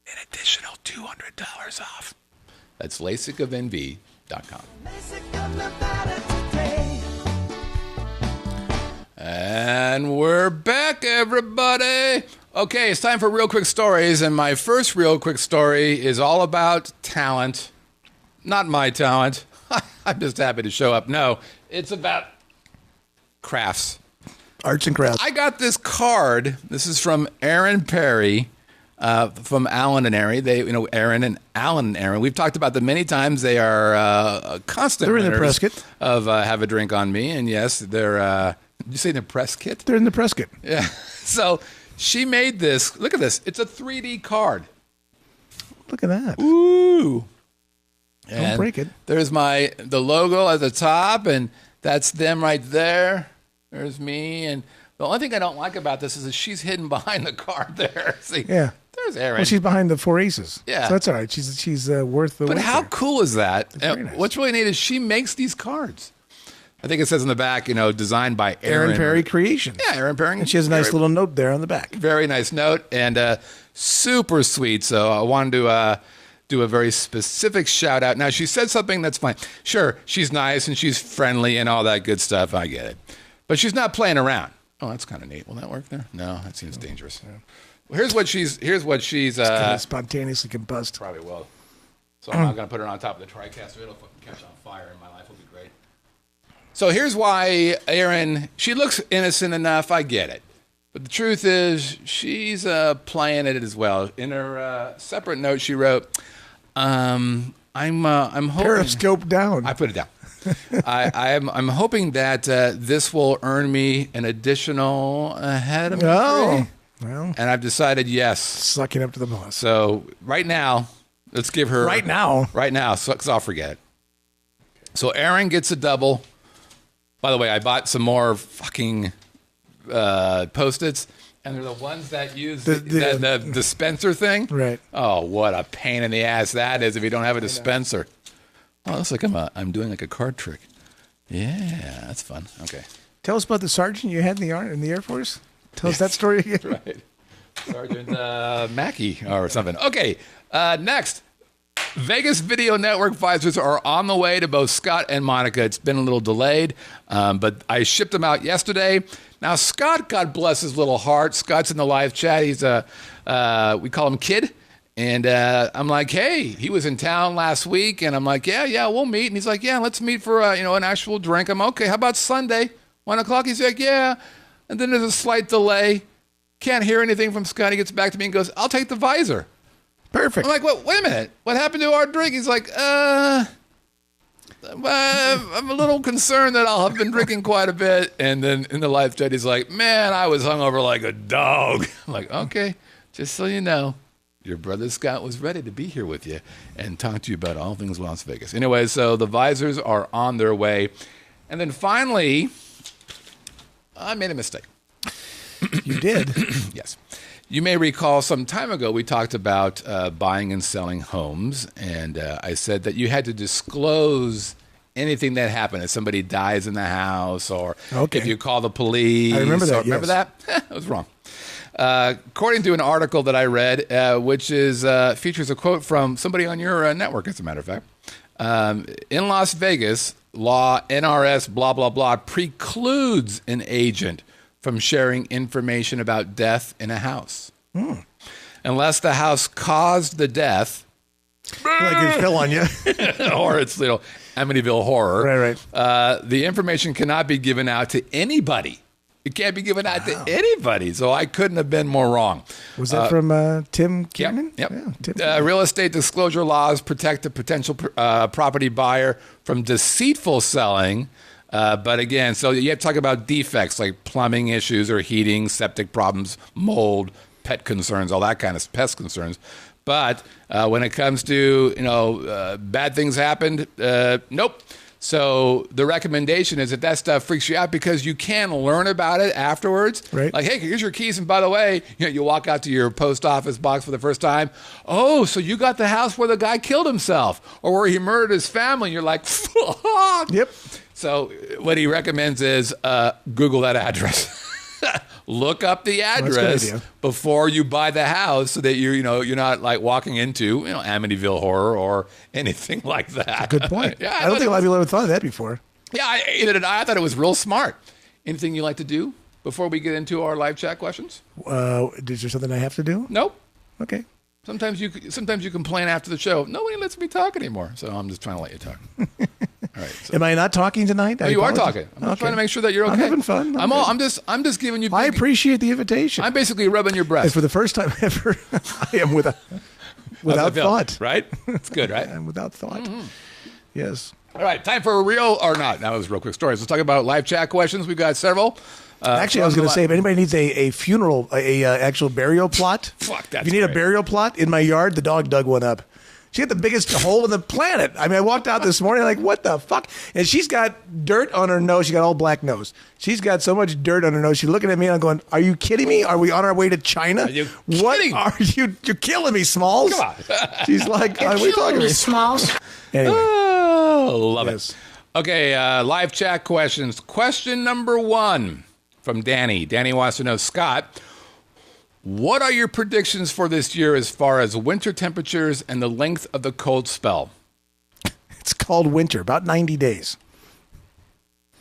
an additional $200 off. That's LASIKofNV.com. And we're back, everybody. Okay, it's time for Real Quick Stories, and my first Real Quick Story is all about talent. Not my talent. I'm just happy to show up. No, it's about crafts. Arts and crafts. I got this card. This is from Erin Perry, from Alan and Erin. Erin and Alan and Erin. We've talked about them many times. They are constant. They're in the press kit of Have a Drink on Me, and yes, they're. Did you say in the press kit? They're in the press kit. Yeah. So she made this. Look at this. It's a 3D card. Look at that. Ooh. Don't break it. There's the logo at the top, and that's them right there. There's me, and the only thing I don't like about this is that she's hidden behind the card there. See, yeah, there's Erin. Well, she's behind the 4 aces. Yeah, so that's all right. She's worth the. But wait how there. cool is that? Nice. What's really neat is she makes these cards. I think it says in the back, designed by Erin Perry Creations. Yeah, Erin Perry. And she has a nice little note there on the back. Very nice note, and super sweet. So I wanted to do a very specific shout out. Now, she said something that's fine. Sure, she's nice and she's friendly and all that good stuff. I get it. But she's not playing around. Oh, that's kind of neat. Will that work there? No, that seems dangerous. Yeah. Well, here's what she's kind of spontaneously combust. Probably will. So I'm not going to put her on top of the TriCaster. It'll catch on fire and my life will be great. So here's why Erin, she looks innocent enough. I get it. But the truth is, she's playing it as well. In her separate note, she wrote, I'm hoping... Periscope down. I put it down. I'm hoping that this will earn me an additional head of me. Oh, well. And I've decided yes. Sucking up to the boss. So right now, let's give her... Right now? Right now, because I'll forget. So Erin gets a double. By the way, I bought some more fucking Post-its, and they're the ones that use the dispenser thing. Right. Oh, what a pain in the ass that is if you don't have a dispenser. Oh, it looks like I'm doing like a card trick. Yeah, that's fun. Okay. Tell us about the sergeant you had in the Air Force. Tell us that story again. Right. Sergeant Mackey or something. Okay, next. Vegas Video Network visors are on the way to both Scott and Monica. It's been a little delayed, but I shipped them out yesterday. Now, Scott, God bless his little heart. Scott's in the live chat. He's we call him Kid. And I'm like, hey, he was in town last week. And I'm like, yeah, we'll meet. And he's like, yeah, let's meet for, an actual drink. I'm okay. How about Sunday, 1 o'clock? He's like, yeah. And then there's a slight delay. Can't hear anything from Scott. He gets back to me and goes, I'll take the visor. Perfect. I'm like, wait a minute. What happened to our drink? He's like, I'm a little concerned that I'll have been drinking quite a bit. And then in the live chat, he's like, man, I was hungover like a dog. I'm like, okay, just so you know. Your brother Scott was ready to be here with you and talk to you about all things Las Vegas. Anyway, so the visors are on their way. And then finally, I made a mistake. You did? Yes. You may recall some time ago we talked about buying and selling homes. And I said that you had to disclose anything that happened. If somebody dies in the house or if you call the police. I remember that, Remember that? I was wrong. According to an article that I read, which is features a quote from somebody on your network, as a matter of fact, in Las Vegas, law NRS blah, blah, blah precludes an agent from sharing information about death in a house. Unless the house caused the death. Like it fell on you. Or it's Amityville Horror. Right. The information cannot be given out to anybody. It can't be given out to anybody. So I couldn't have been more wrong. Was that from Tim Kiernan? Yep. Yeah, Tim. Real estate disclosure laws protect the potential property buyer from deceitful selling. But again, so you have to talk about defects like plumbing issues or heating, septic problems, mold, pet concerns, all that kind of pest concerns. But when it comes to, bad things happened, nope. So the recommendation is that stuff freaks you out because you can learn about it afterwards. Right. Like, hey, here's your keys. And by the way, you walk out to your post office box for the first time. Oh, so you got the house where the guy killed himself or where he murdered his family. You're like, fuck. Yep. So what he recommends is Google that address. Look up the address before you buy the house so that you're not like walking into Amityville Horror or anything like that. That's a good point. Yeah, I don't think a lot of people ever thought of that before. Yeah, I thought it was real smart. Anything you like to do before we get into our live chat questions? Is there something I have to do? Nope. Okay. Sometimes you complain after the show. Nobody lets me talk anymore, so I'm just trying to let you talk. All right. So. Am I not talking tonight? No, you are talking. I'm just trying to make sure that you're okay. I'm having fun. I'm just giving you. I appreciate the invitation. I'm basically rubbing your breast. And for the first time ever, I am without thought. Right? It's good, right? I'm without thought. Mm-hmm. Yes. All right. Time for a real or not. That was real quick stories. Let's talk about live chat questions. We've got several. Actually, I was going to say, if anybody needs a funeral, a actual burial plot, fuck, that's if you need a burial plot, in my yard, the dog dug one up. She had the biggest hole in the planet. I mean, I walked out this morning like, what the fuck? And she's got dirt on her nose. She got all black nose. She's got so much dirt on her nose. She's looking at me and I'm going, are you kidding me? Are we on our way to China? Are you what kidding? Are you? You're killing me, Smalls. Come on. She's like, what are you talking about? Smalls. Anyway. Oh, love Yes. it. Okay, live chat questions. Question number 1 from Danny. Danny wants to know, Scott, What are your predictions for this year as far as winter temperatures and the length of the cold spell? It's called winter, about 90 days.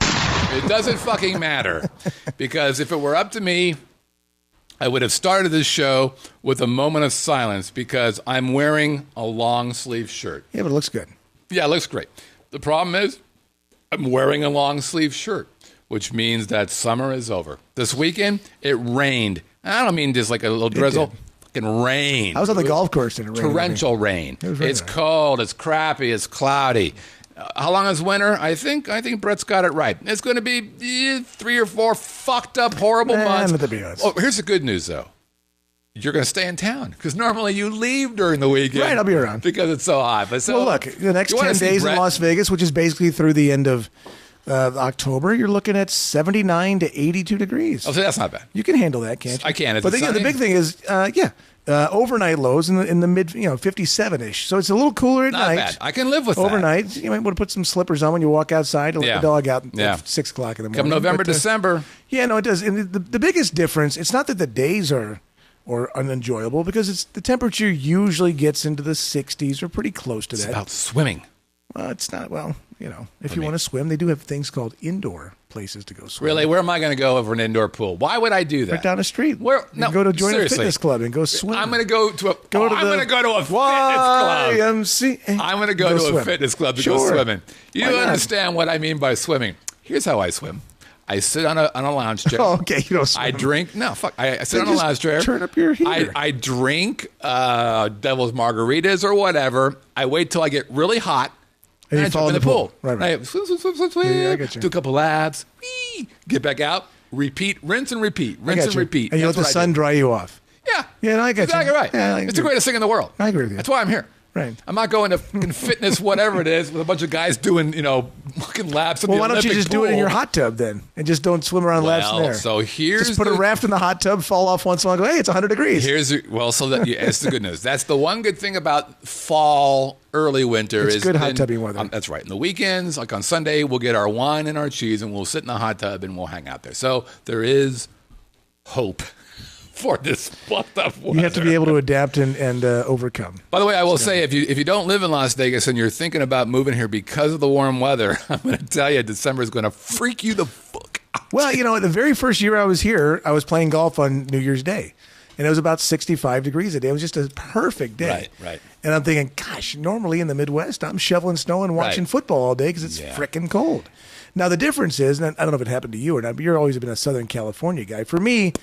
It doesn't fucking matter, because if it were up to me, I would have started this show with a moment of silence because I'm wearing a long sleeve shirt. Yeah, but it looks good. Yeah, it looks great. The problem is I'm wearing a long sleeve shirt, which means that summer is over. This weekend, it rained. I don't mean just like a little drizzle. Fucking rain. I was on the golf course and it rained. Torrential rain. It's cold. It's crappy. It's cloudy. How long is winter? I think Brett's got it right. It's going to be 3 or 4 fucked up, horrible months. Oh, here's the good news, though. You're going to stay in town because normally you leave during the weekend. Right, I'll be around because it's so hot. But so, well, look, the next 10 days in Las Vegas, which is basically through the end of October, you're looking at 79 to 82 degrees. Oh, so that's not bad. You can handle that, can't you? I can. But the big thing is, overnight lows in the mid, 57-ish. So it's a little cooler at night. Not bad. I can live with overnight. that. You might want to put some slippers on when you walk outside to let the dog out at 6 o'clock in the morning. Come November, December. Yeah, no, it does. And the biggest difference, it's not that the days are unenjoyable, because the temperature usually gets into the 60s or pretty close to that. It's about swimming. Well, it's not. Well, if you want to swim, they do have things called indoor places to go swim. Really? Where am I going to go over an indoor pool? Why would I do that? Right down the street. Where? No, go to join a fitness club and go swim. I'm going to go to a fitness club. I'm going to go to a fitness club to go swimming. You don't understand what I mean by swimming. Here's how I swim. I sit on a lounge chair. Oh, okay, you don't swim. I drink. No, fuck. I sit on a lounge chair. Turn up your heater. I drink devil's margaritas or whatever. I wait till I get really hot. And I jump in the pool. Right. Swim. Yeah, I get you. Do a couple laps. Get back out. Repeat. Rinse and repeat. Rinse and repeat. And you let the sun dry you off. Yeah. Yeah, no, I get exactly you. Right. Yeah, it's the greatest thing in the world. I agree with you. That's why I'm here. Right. I'm not going to fucking fitness, whatever it is, with a bunch of guys doing, fucking laps. Well, why don't you just do it in your hot tub then, and just don't swim around laps in there? So just put a raft in the hot tub, fall off once in a while, and go, hey, it's 100 degrees. It's the good news. That's the one good thing about fall, early winter. It's good hot tubbing weather. That's right. In the weekends, like on Sunday, we'll get our wine and our cheese, and we'll sit in the hot tub and we'll hang out there. So there is hope for this fucked up weather. You have to be able to adapt and overcome. By the way, I will say, if you don't live in Las Vegas and you're thinking about moving here because of the warm weather, I'm going to tell you, December is going to freak you the fuck out. Well, the very first year I was here, I was playing golf on New Year's Day, and it was about 65 degrees a day. It was just a perfect day. Right. And I'm thinking, gosh, normally in the Midwest, I'm shoveling snow and watching football all day because it's frickin' cold. Now, the difference is, and I don't know if it happened to you or not, but you've always been a Southern California guy. For me,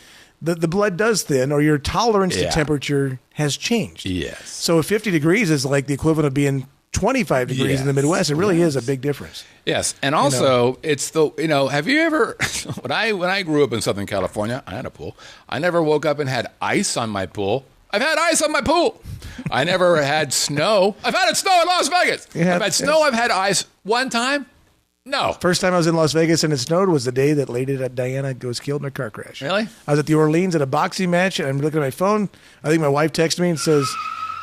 the blood does thin, or your tolerance to temperature has changed. Yes. So if 50 degrees is like the equivalent of being 25 degrees in the Midwest, it really is a big difference. Yes, and also it's the have you ever when I grew up in Southern California, I had a pool. I never woke up and had ice on my pool. I've had ice on my pool. I never had snow. I've had snow in Las Vegas. I've had snow. I've had ice one time. No. First time I was in Las Vegas and it snowed was the day that Lady Diana was killed in a car crash. Really? I was at the Orleans at a boxing match, and I'm looking at my phone. I think my wife texted me and says,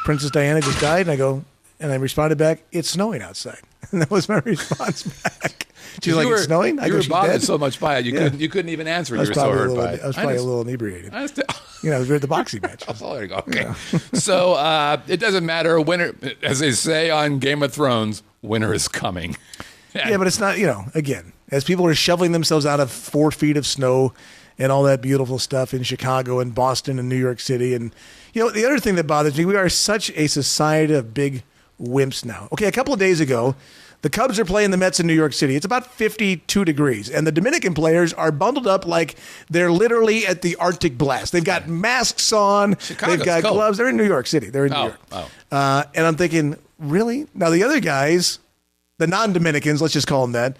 Princess Diana just died. And I responded back, it's snowing outside. And that was my response back. She's like, it's snowing? You were bothered so much by it. You couldn't even answer it. You were so hurt by it. I was probably a little inebriated. We were at the boxing match. Oh, there you go. Okay. So it doesn't matter. Winter, as they say on Game of Thrones, winter is coming. Yeah, but it's not, again, as people are shoveling themselves out of 4 feet of snow and all that beautiful stuff in Chicago and Boston and New York City. And, the other thing that bothers me, we are such a society of big wimps now. Okay, a couple of days ago, the Cubs are playing the Mets in New York City. It's about 52 degrees, and the Dominican players are bundled up like they're literally at the Arctic blast. They've got masks on. Chicago's they've got cold. gloves. They're in New York City. They're in New York. And I'm thinking, really? Now, the other guys, the non-Dominicans, let's just call them that,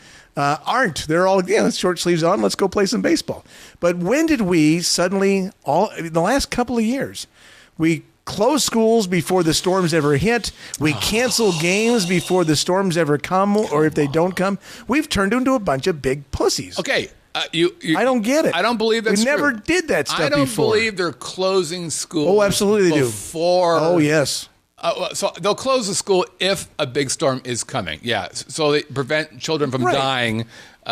aren't. They're all, short sleeves on, let's go play some baseball. But when did we suddenly, in the last couple of years, we close schools before the storms ever hit. We cancel games before the storms ever come, or if they don't come. We've turned into a bunch of big pussies. Okay. I don't get it. I don't believe that's We never true. did that stuff before. I don't believe they're closing schools. Oh, absolutely they do. Oh, yes. So they'll close the school if a big storm is coming. Yeah. So they prevent children from dying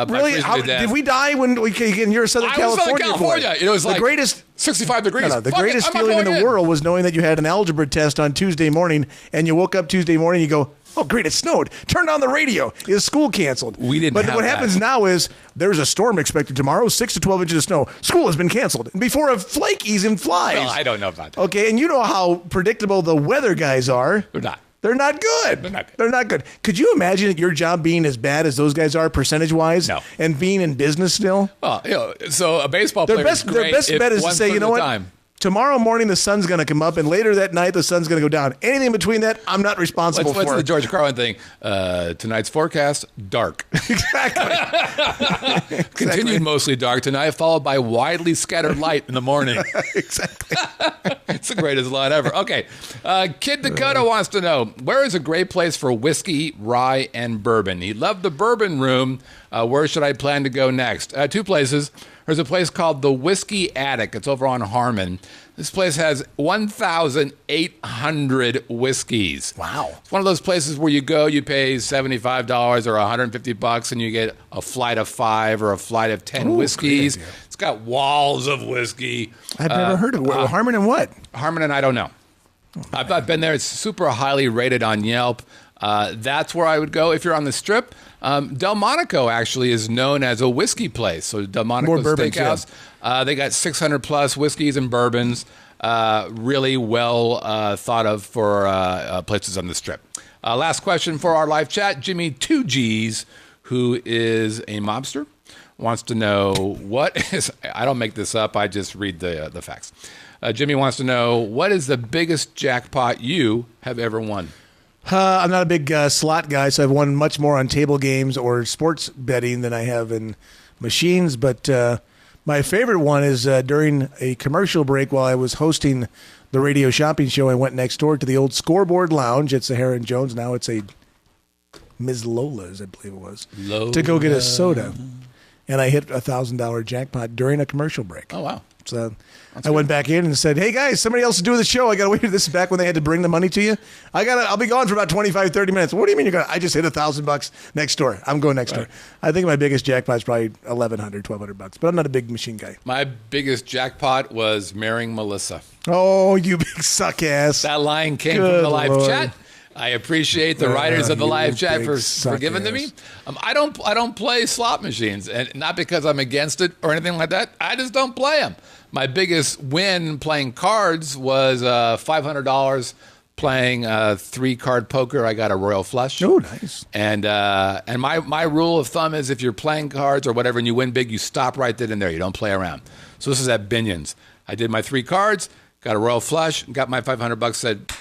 Really? Did we die when you're in Southern California? California. It was the like greatest 65 degrees. No, the greatest feeling in the world was knowing that you had an algebra test on Tuesday morning, and you woke up Tuesday morning, and you go, oh, great, it snowed. Turn on the radio. Is school canceled? We didn't But have what happens now is there's a storm expected tomorrow, 6 to 12 inches of snow. School has been canceled before a flake even flies. Well, I don't know about that. Okay, and you know how predictable the weather guys are. They're not. They're not good. They're not good. They're not good. Could you imagine your job being as bad as those guys are percentage-wise? No. And being in business still? Well, so a baseball player is great. Their best bet is to say, you know what? Tomorrow morning the sun's going to come up, and later that night the sun's going to go down. Anything between that, I'm not responsible for. What's the George Carlin thing? Tonight's forecast, dark. Exactly. Continued mostly dark tonight, followed by widely scattered light in the morning. Exactly. It's the greatest line ever. Okay. Kid Dakota wants to know, where is a great place for whiskey, rye, and bourbon? He loved the bourbon room. Where should I plan to go next? 2 places. There's a place called the Whiskey Attic. It's over on Harmon. This place has 1,800 whiskeys. Wow. It's one of those places where you go, you pay $75 or $150, and you get a flight of 5 or a flight of 10 whiskeys. It's got walls of whiskey. I've never heard of it. Harmon and what? Harmon and I don't know. I've been there. It's super highly rated on Yelp. That's where I would go if you're on the Strip. Delmonico actually is known as a whiskey place. So Delmonico Steakhouse, they got 600 plus whiskeys and bourbons. Really well thought of for places on the Strip. Last question for our live chat. Jimmy 2Gs, who is a mobster, wants to know what is. I don't make this up. I just read the facts. Jimmy wants to know, what is the biggest jackpot you have ever won? I'm not a big slot guy, so I've won much more on table games or sports betting than I have in machines. But my favorite one is during a commercial break while I was hosting the radio shopping show. I went next door to the old Scoreboard Lounge at Sahara and Jones. Now it's a Ms. Lola's, I believe it was, to go get a soda. And I hit $1,000 jackpot during a commercial break. Oh, wow. So I went back in and said, hey, guys, somebody else is doing the show. I got to wait. This is back when they had to bring the money to you. I'll be gone for about 25, 30 minutes. What do you mean you're going to? I just hit $1,000 next door. I'm going next door. I think my biggest jackpot is probably $1,100, $1,200, but I'm not a big machine guy. My biggest jackpot was marrying Melissa. Oh, you big suck ass. That line came from the live chat. I appreciate the writers of the live chat for giving to me. I don't play slot machines, and not because I'm against it or anything like that. I just don't play them. My biggest win playing cards was $500 playing 3-card poker. I got a royal flush. Oh, nice. And my rule of thumb is if you're playing cards or whatever and you win big, you stop right then and there. You don't play around. So this is at Binion's. I did my 3 cards, got a royal flush, got my $500. Said,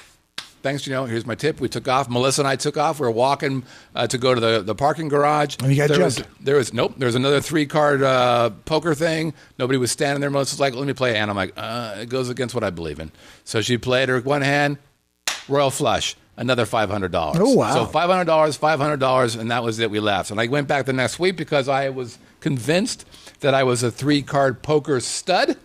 thanks, here's my tip. We took off. Melissa and I took off. We were walking to go to the parking garage. And you got jumped. There was another 3-card poker thing. Nobody was standing there. Melissa's like, let me play a hand. I'm like, it goes against what I believe in. So she played her one hand, royal flush, another $500. Oh, wow. So $500, and that was it. We left. And I went back the next week because I was convinced that I was a 3-card poker stud,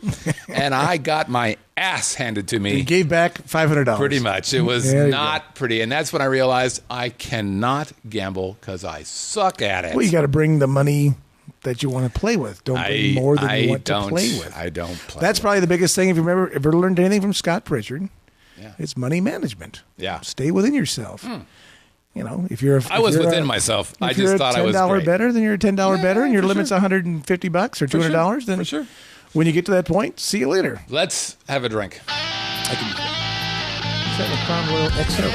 and I got my ass handed to me. You gave back $500. Pretty much. It was not pretty. And that's when I realized I cannot gamble because I suck at it. Well, you got to bring the money that you want to play with. Don't bring more than you want to play with. I don't play. That's probably the biggest thing. If you ever learned anything from Scott Pritchard, it's money management. Yeah. Stay within yourself. If I was within myself. I just thought I was $10 great. better, then you're a $10 better, and your limit's $150 or $200. Then for sure. When you get to that point, see you later. Let's have a drink. Is that the Crown Royal XO?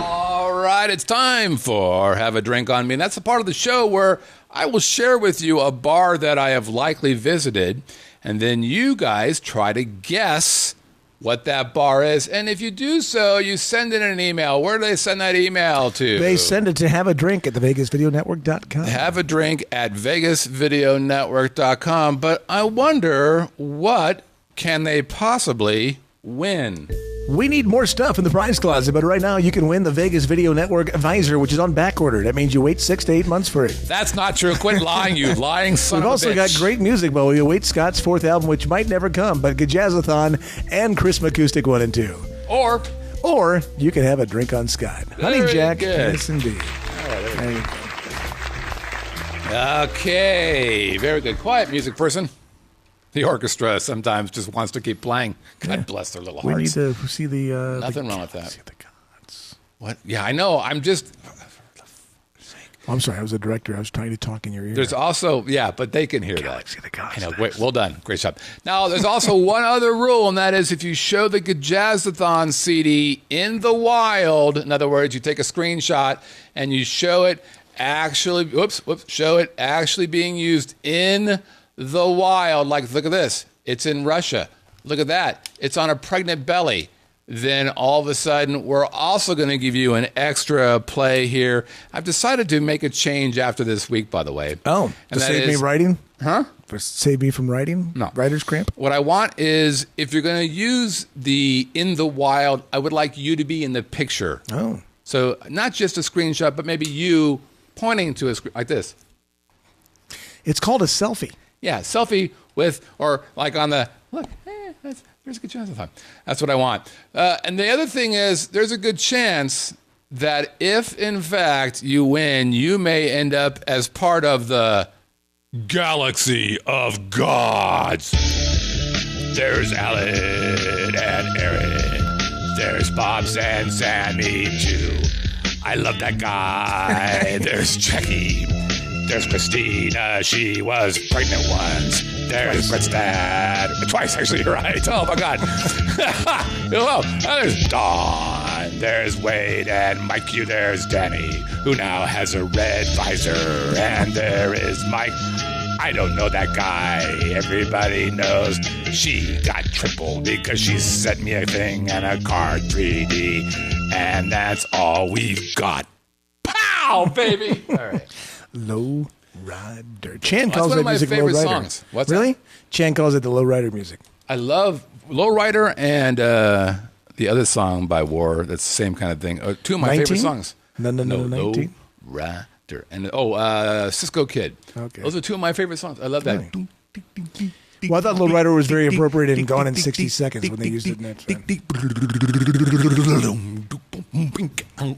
All right, it's time for Have a Drink on Me. And that's the part of the show where I will share with you a bar that I have likely visited, and then you guys try to guess what that bar is. And if you do so, you send in an email. Where do they send that email to? They send it to haveadrink@thevegasvideonetwork.com. Have a drink at vegasvideonetwork.com. But I wonder, what can they possibly win? We need more stuff in the prize closet, but right now you can win the Vegas Video Network Visor, which is on back order. That means you wait 6 to 8 months for it. That's not true. Quit lying, you lying son We've of a also bitch. got great music, but we await Scott's 4th album, which might never come, but Gajazzathon and Christmas Acoustic 1 and 2. Or you can have a drink on Scott. Honey Very Jack, good. yes indeed. There you go. okay, very good. Quiet music person. The orchestra sometimes just wants to keep playing. God bless their little We hearts. need to see the... Nothing wrong with that. See the gods. What? Yeah, I know. I'm just. I'm sorry, I was a director. I was trying to talk in your ear. There's also, yeah, but they can hear Galaxy of the that. Gods. I know. Great, well done. Great job. Now, there's also one other rule, and that is if you show the Gajazzathon CD in the wild, in other words, you take a screenshot and you show it actually, show it actually being used in the wild. Like, look at this. It's in Russia. Look at that. It's on a pregnant belly. Then all of a sudden, we're also going to give you an extra play here. I've decided to make a change after this week, by the way. Oh, and to save me writing? Huh? For save me from writing? No. Writer's cramp? What I want is, if you're going to use the in the wild, I would like you to be in the picture. Oh. So not just a screenshot, but maybe you pointing to a screen like this. It's called a selfie. Yeah, selfie with, or like on the, look, there's a good chance of time. That's what I want. And the other thing is, there's a good chance that if, in fact, you win, you may end up as part of the Galaxy of Gods. There's Alan and Erin. There's Bobs and Sammy, too. I love that guy. There's Jackie. There's Christina. She was pregnant once. There's Brett's dad. Twice, actually, you're right. Oh, my God. Hello. There's Dawn. There's Wade and Mike. There's Danny, who now has a red visor. And there is Mike. I don't know that guy. Everybody knows she got tripled because she sent me a thing and a card 3D. And that's all we've got. Pow, baby. All right. Low Rider. Chan That's calls one that of my music favorite Low Rider. songs. What's really? that? Chan calls it the Low Rider music. I love Lowrider and the other song by War. That's the same kind of thing. Two of my 19? favorite songs. No, 19? Lowrider. And Cisco Kid. Okay. Those are two of my favorite songs. I love that. Really? Well, I thought Low Rider was very appropriate in Gone in 60 Seconds when they used it in that film.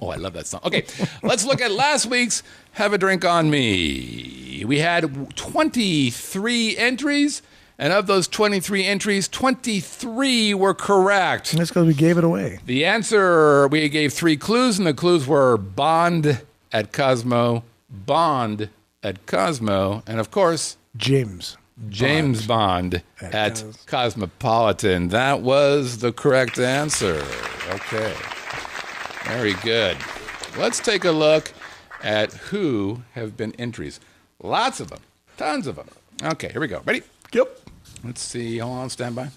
Oh, I love that song. Okay, let's look at last week's Have a Drink on Me. We had 23 entries, and of those 23 entries, 23 were correct. That's because we gave it away. The answer, we gave 3 clues, and the clues were Bond at Cosmo, Bond at Cosmo, and of course, James Bond at Cosmopolitan. That was the correct answer. Okay. Very good. Let's take a look at who have been entries. Lots of them. Tons of them. Okay, here we go. Ready? Yep. Let's see. Hold on, stand by.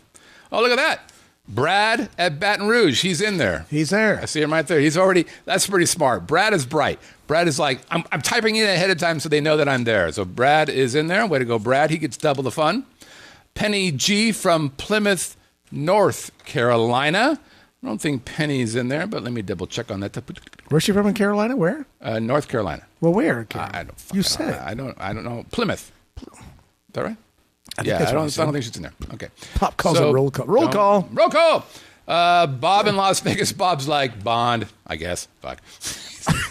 Oh, look at that. Brad at Baton Rouge. He's in there. He's there. I see him right there. He's already, that's pretty smart. Brad is bright. Brad is like, I'm typing in ahead of time so they know that I'm there. So Brad is in there. Way to go, Brad. He gets double the fun. Penny G from Plymouth, North Carolina. I don't think Penny's in there, but let me double check on that. Where's she from in Carolina? Where? North Carolina. Well, where? I don't. You said. I don't know. Plymouth. Is that right? I think Yeah, that's I what don't you said. think she's in there. Okay. Pop calls it roll call. Roll call. Roll call. Bob in Las Vegas. Bob's like Bond, I guess. Fuck.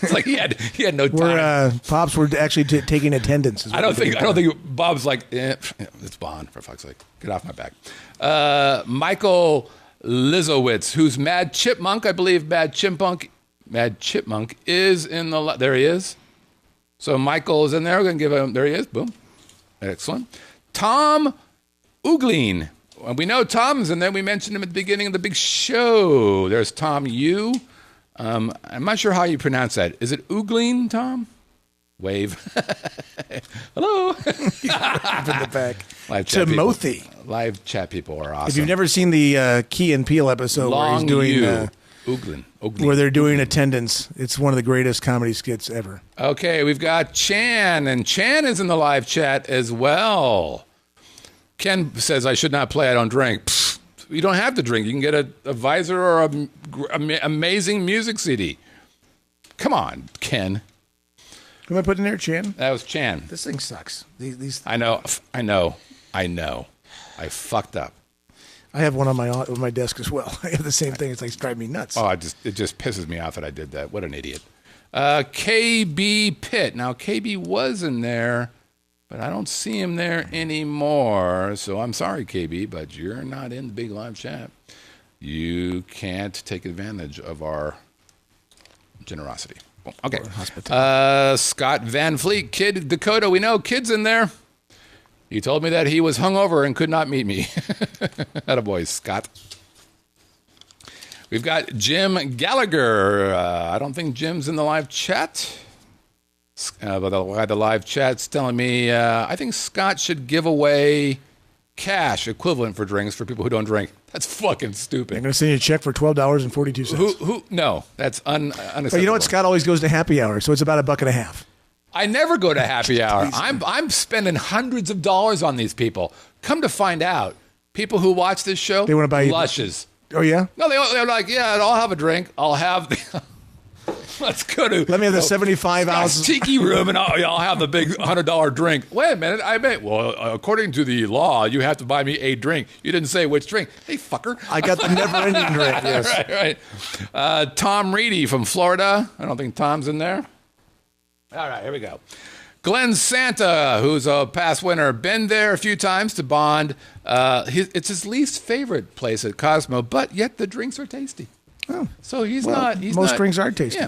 It's like he had no time. We're Pops were actually taking attendance. is what I don't we're think doing. Bob's like it's Bond, for fuck's sake. Get off my back. Michael Lizowitz, who's Mad Chipmunk, I believe. Mad Chipmunk is in the. There he is. So Michael is in there. We're gonna give him. There he is. Boom. Excellent. Tom Ugleen. Well, we know Tom's in there. We mentioned him at the beginning of the big show. There's Tom U. I'm not sure how you pronounce that. Is it Ugleen, Tom? Wave. Hello. Up in the back. Live chat Timothy. people. Live chat people are awesome. If you've never seen the Key and Peele episode where he's doing Ugleen. where they're doing attendance, it's one of the greatest comedy skits ever. Okay, we've got Chan, and Chan is in the live chat as well. Ken says, I should not play, I don't drink. Pfft, You don't have to drink. You can get a Visor or a amazing music CD. Come on, Ken. Who am I putting there, Chan? That was Chan. This thing sucks. These. I know. I fucked up. I have one on my desk as well. I have the same thing. It's like driving me nuts. Oh, it just pisses me off that I did that. What an idiot. KB Pitt. Now, KB was in there, but I don't see him there anymore. So I'm sorry, KB, but you're not in the big live chat. You can't take advantage of our generosity. Okay. Scott Van Fleet, Kid Dakota. We know Kid's in there. He told me that he was hungover and could not meet me. Attaboy, Scott. We've got Jim Gallagher. I don't think Jim's in the live chat. But the live chat's telling me I think Scott should give away cash equivalent for drinks for people who don't drink. That's fucking stupid. I'm going to send you a check for $12.42. Who? No, that's unacceptable. But you know what? Scott always goes to happy hour, so it's about $1.50. I never go to happy hour. I'm spending hundreds of dollars on these people. Come to find out, people who watch this show, they want to buy lushes. Oh, yeah? No, they're like, yeah, I'll have a drink. I'll have the... Let's go to... Let me have the 75 ounces. Tiki room, and I'll have the big $100 drink. Wait a minute. Well, according to the law, you have to buy me a drink. You didn't say which drink. Hey, fucker. I got the never-ending drink, yes. Right. Tom Reedy from Florida. I don't think Tom's in there. All right, here we go. Glenn Santa, who's a past winner, been there a few times to Bond. It's his least favorite place at Cosmo, but yet the drinks are tasty. Oh. So most drinks are tasty.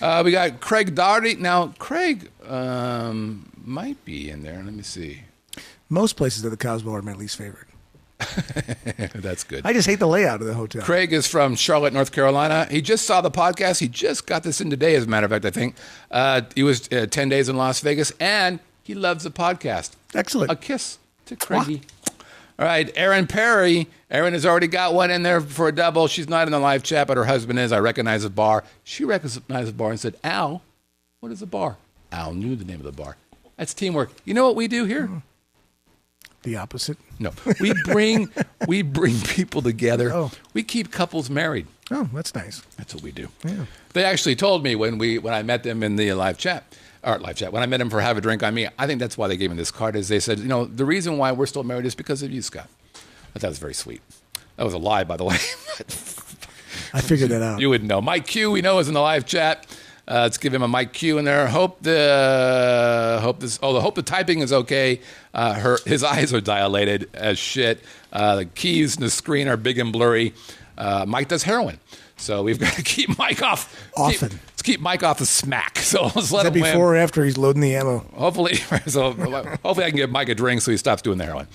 Yeah. We got Craig Doherty. Now, Craig might be in there. Let me see. Most places at the Cosmo are my least favorite. That's good. I just hate the layout of the hotel. Craig is from Charlotte, North Carolina. He just saw the podcast. He just got this in today, as a matter of fact, I think. He was 10 days in Las Vegas, and he loves the podcast. Excellent. A kiss to Craigie. All right, Erin Perry. Erin has already got one in there for a double. She's not in the live chat, but her husband is. I recognize the bar. She recognized the bar and said, Al, what is the bar? Al knew the name of the bar. That's teamwork. You know what we do here? The opposite? No. We bring people together. Oh. We keep couples married. Oh, that's nice. That's what we do. Yeah. They actually told me when I met them in the live chat, when I met them for Have a Drink on Me, I think that's why they gave me this card, is they said, the reason why we're still married is because of you, Scott. I thought that was very sweet. That was a lie, by the way. I figured that out. You wouldn't know. Mike Q, we know, is in the live chat. Let's give him a Mike Q in there. Hope the typing is okay. His eyes are dilated as shit. The keys and the screen are big and blurry. Mike does heroin, so we've got to keep Mike off. Let's keep Mike off the smack. So let's let him win. Before or after he's loading the ammo? Hopefully I can get Mike a drink so he stops doing the heroin.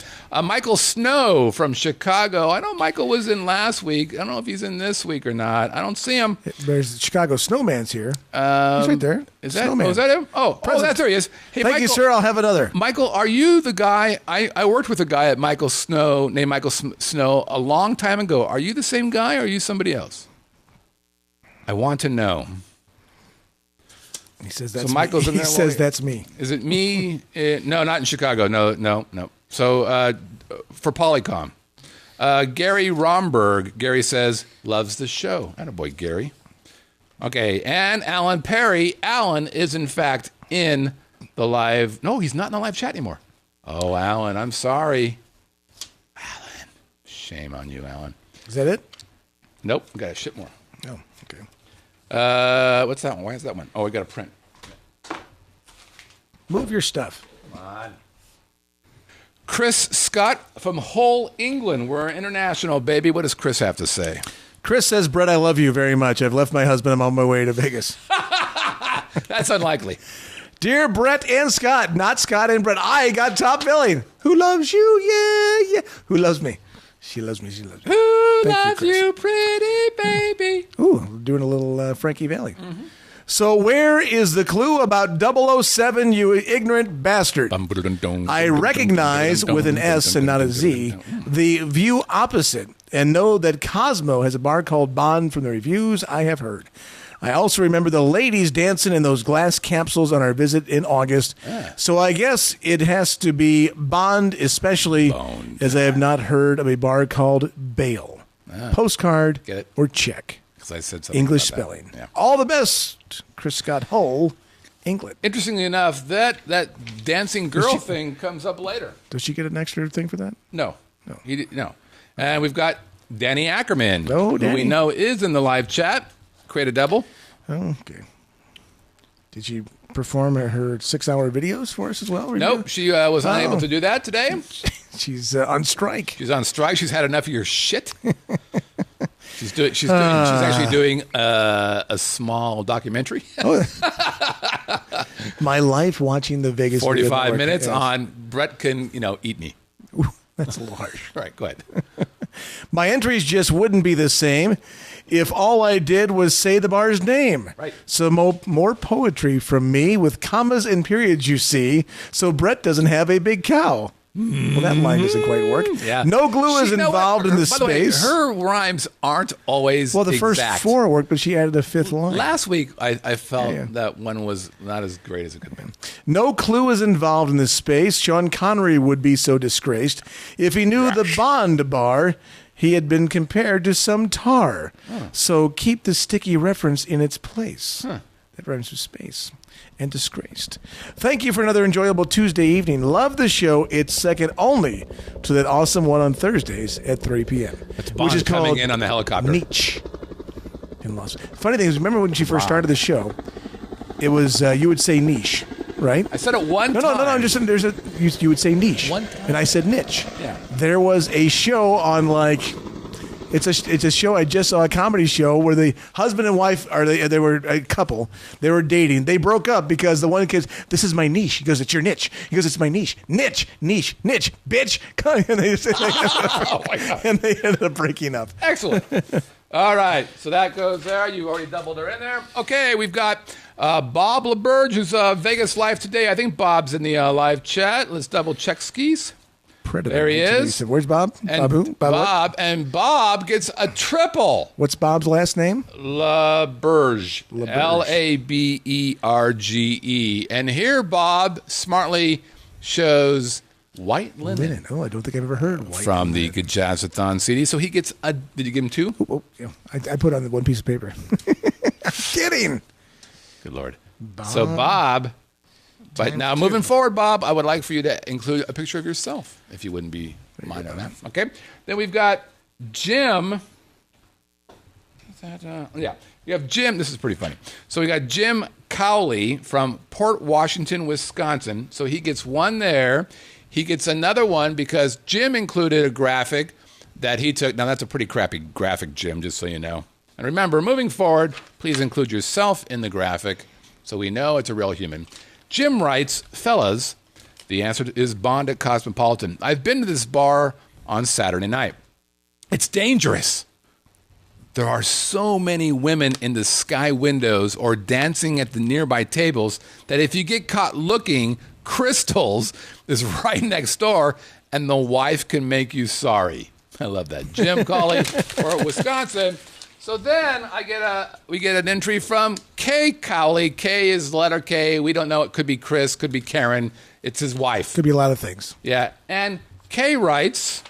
Michael Snow from Chicago. I know Michael was in last week. I don't know if he's in this week or not. I don't see him. There's the Chicago Snowman's here. He's right there. Is that him? Oh, that's there he is. Hey, Thank you, sir. I'll have another. Michael, are you the guy? I worked with a guy at Michael Snow named Michael Snow a long time ago. Are you the same guy or are you somebody else? I want to know. He says that's so Michael's me. In there. He says that's me. Is it me? No, not in Chicago. No. So for Polycom, Gary Romberg. Gary says loves the show. Attaboy, Gary. Okay, and Alan Perry. Alan is in fact in the live. No, he's not in the live chat anymore. Oh, Alan, I'm sorry. Alan, shame on you, Alan. Is that it? Nope, we got to ship more. Oh, okay. What's that one? Why is that one? Oh, we got a print. Move your stuff. Come on. Chris Scott from Hull, England. We're international, baby. What does Chris have to say? Chris says, Brett, I love you very much. I've left my husband. I'm on my way to Vegas. That's unlikely. Dear Brett and Scott, not Scott and Brett, I got top billing. Who loves you? Yeah. Who loves me? She loves me. Who loves you, pretty baby? Ooh, doing a little Frankie Valli. Mm-hmm. So where is the clue about 007, you ignorant bastard? I recognize, with an S and not a Z, the view opposite, and know that Cosmo has a bar called Bond from the reviews I have heard. I also remember the ladies dancing in those glass capsules on our visit in August. So I guess it has to be Bond, especially as I have not heard of a bar called Bale. postcard, Get it? or check. Because I said something English about spelling. that. Yeah. All the best, Chris Scott Hull, England. Interestingly enough, that dancing girl thing comes up later. Does she get an extra thing for that? No. No. And we've got Danny Ackerman, Oh, who Danny. we know is in the live chat. Create a double. Oh, okay. Did she perform her 6-hour videos for us as well? Nope, she was unable to do that today. She's on strike. She's on strike. She's had enough of your shit. She's actually doing a small documentary. My life watching the Vegas. 45 minutes Yes. on Brett can, eat me. Ooh, that's a little harsh. All right, go ahead. My entries just wouldn't be the same if all I did was say the bar's name. Right. So more poetry from me with commas and periods, you see, so Brett doesn't have a big cow. Well, that line doesn't quite work. Yeah. No glue is involved in the By the way, space. her rhymes aren't always Well, the first exact. 4 worked, but she added a 5th line. Last week, I felt Yeah. that one was not as great as it could have been. No clue is involved in this space. Sean Connery would be so disgraced if he knew the Bond bar. He had been compared to some tar. So keep the sticky reference in its place. That rhymes with space. And disgraced. Thank you for another enjoyable Tuesday evening. Love the show. It's second only to that awesome one on Thursdays at 3 p.m. That's Bond which is coming called in on the helicopter. Niche in Las Vegas. Funny thing is, remember when she first started the show, it was, you would say niche, right? I said it one No, time. I'm just saying you would say niche. One time. And I said niche. Yeah. There was a show on it's a show I just saw, a comedy show where the husband and wife they were a couple. They were dating. They broke up because the one kid, this is my niche. He goes, it's your niche. He goes, it's my niche. Niche, bitch. And they Oh, my God. and they ended up breaking up. Excellent. All right, so that goes there. You already doubled her in there. Okay, we've got Bob LaBerge, who's Vegas Live today. I think Bob's in the live chat. Let's double check skis. Predator. There he is. Where's Bob? And Bob who? Bob what? and Bob gets a triple. What's Bob's last name? LaBerge. LaBerge. LABERGE. And here Bob smartly shows white linen. Oh, I don't think I've ever heard white From linen. the Jazzathon CD. So he gets a. Did you give him 2? Oh, yeah. I put on the one piece of paper. I'm kidding. Good Lord. So Bob. But now moving forward, Bob, I would like for you to include a picture of yourself, if you wouldn't be mind on that. Okay. Then we've got Jim. Is that, yeah. We have Jim. This is pretty funny. So we got Jim Cowley from Port Washington, Wisconsin. So he gets one there. He gets another one because Jim included a graphic that he took. Now, that's a pretty crappy graphic, Jim, just so you know. And remember, moving forward, please include yourself in the graphic so we know it's a real human. Jim writes, fellas, the answer is Bond at Cosmopolitan. I've been to this bar on Saturday night. It's dangerous. There are so many women in the sky windows or dancing at the nearby tables that if you get caught looking, Crystal's is right next door and the wife can make you sorry. I love that. Jim Cawley, or Wisconsin. So then we get an entry from Kay Cowley. K is the letter K. We don't know. It could be Chris, could be Karen. It's his wife. Could be a lot of things. Yeah. And Kay writes,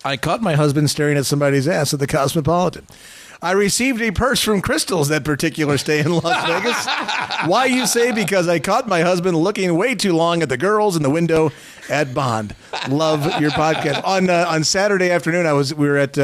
I caught my husband staring at somebody's ass at the Cosmopolitan. I received a purse from Crystal's that particular stay in Las Vegas. Why, you say? Because I caught my husband looking way too long at the girls in the window at Bond. Love your podcast. On Saturday afternoon, we were at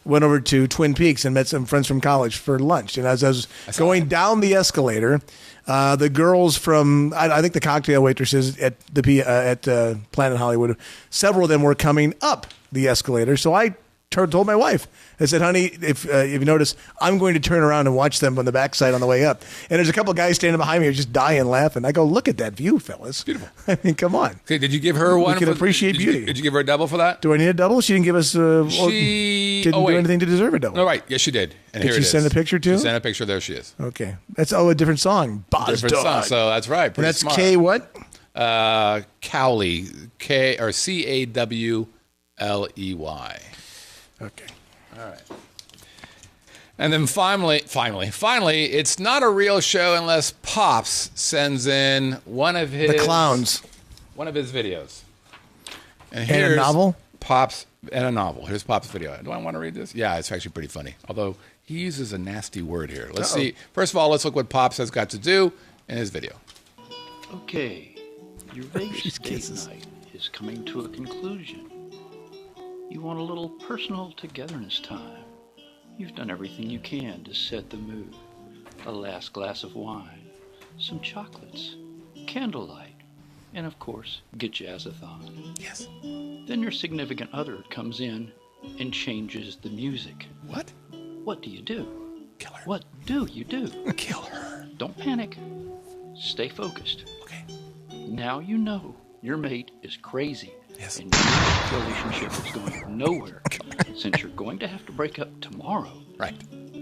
went over to Twin Peaks and met some friends from college for lunch. And as I was going down the escalator, the girls from I think the cocktail waitresses at the Planet Hollywood, several of them were coming up the escalator. So I told my wife, I said, honey, if you notice, I'm going to turn around and watch them on the backside on the way up. And there's a couple of guys standing behind me who are just dying laughing. I go, look at that view, fellas. Beautiful. I mean, come on. okay, did you give her one? We can appreciate beauty. Did you give her a double for that? Do I need a double? She didn't give us didn't do anything to deserve a double. No, right. Yes, she did. And Did here she it is. send a picture too? She sent a picture. There she is. Okay. That's a different song. Boz Different Dog. song. So that's right. And Pretty that's smart. K what? Cowley. Cawley. Okay. All right. And then finally, it's not a real show unless Pops sends in one of his The clowns. one of his videos. And And a novel? Pops and a novel. Here's Pops' video. Do I want to read this? Yeah, it's actually pretty funny. Although he uses a nasty word here. Let's see. First of all, let's look what Pops has got to do in his video. Okay, your Vegas date night is coming to a conclusion. You want a little personal togetherness time. You've done everything you can to set the mood. A last glass of wine, some chocolates, candlelight, and of course, get jazzathon. Yes. Then your significant other comes in and changes the music. What? What do you do? Kill her. What do you do? Kill her. Don't panic. Stay focused. Okay. Now you know your mate is crazy. Yes. And your relationship is going nowhere. Since you're going to have to break up tomorrow. Right.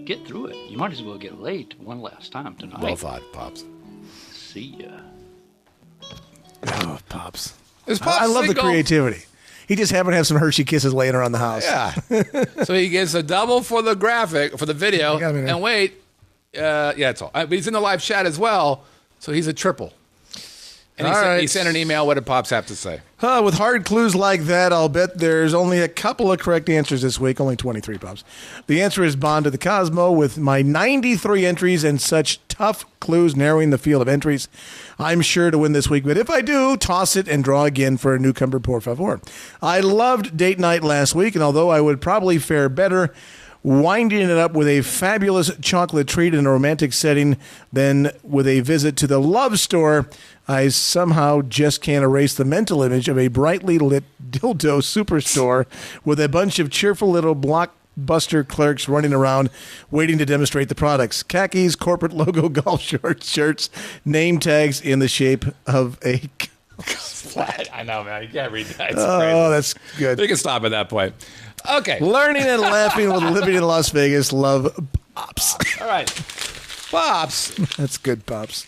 Get through it. You might as well get laid one last time tonight. Well thought, Pops. See ya. Oh, Pops. Is Pops I love the single? creativity. He just happened to have some Hershey Kisses laying around the house. Yeah. So he gets a double for the graphic, for the video. got me there. And wait, yeah, it's all. But he's in the live chat as well, so he's a triple. And he sent an email. What did Pops have to say? With hard clues like that, I'll bet there's only a couple of correct answers this week. Only 23, Pops. The answer is Bond to the Cosmo with my 93 entries and such tough clues narrowing the field of entries. I'm sure to win this week, but if I do, toss it and draw again for a newcomer, por favor. I loved date night last week, and although I would probably fare better winding it up with a fabulous chocolate treat in a romantic setting than with a visit to the Love store, I somehow just can't erase the mental image of a brightly lit dildo superstore with a bunch of cheerful little blockbuster clerks running around waiting to demonstrate the products. Khakis, corporate logo golf shirts, name tags in the shape of a Flat. I know, man. You can't read that. It's oh, crazy. that's good. We can stop at that point. Okay. Learning and laughing with living in Las Vegas. Love, Pops. All right. Pops. That's good, Pops.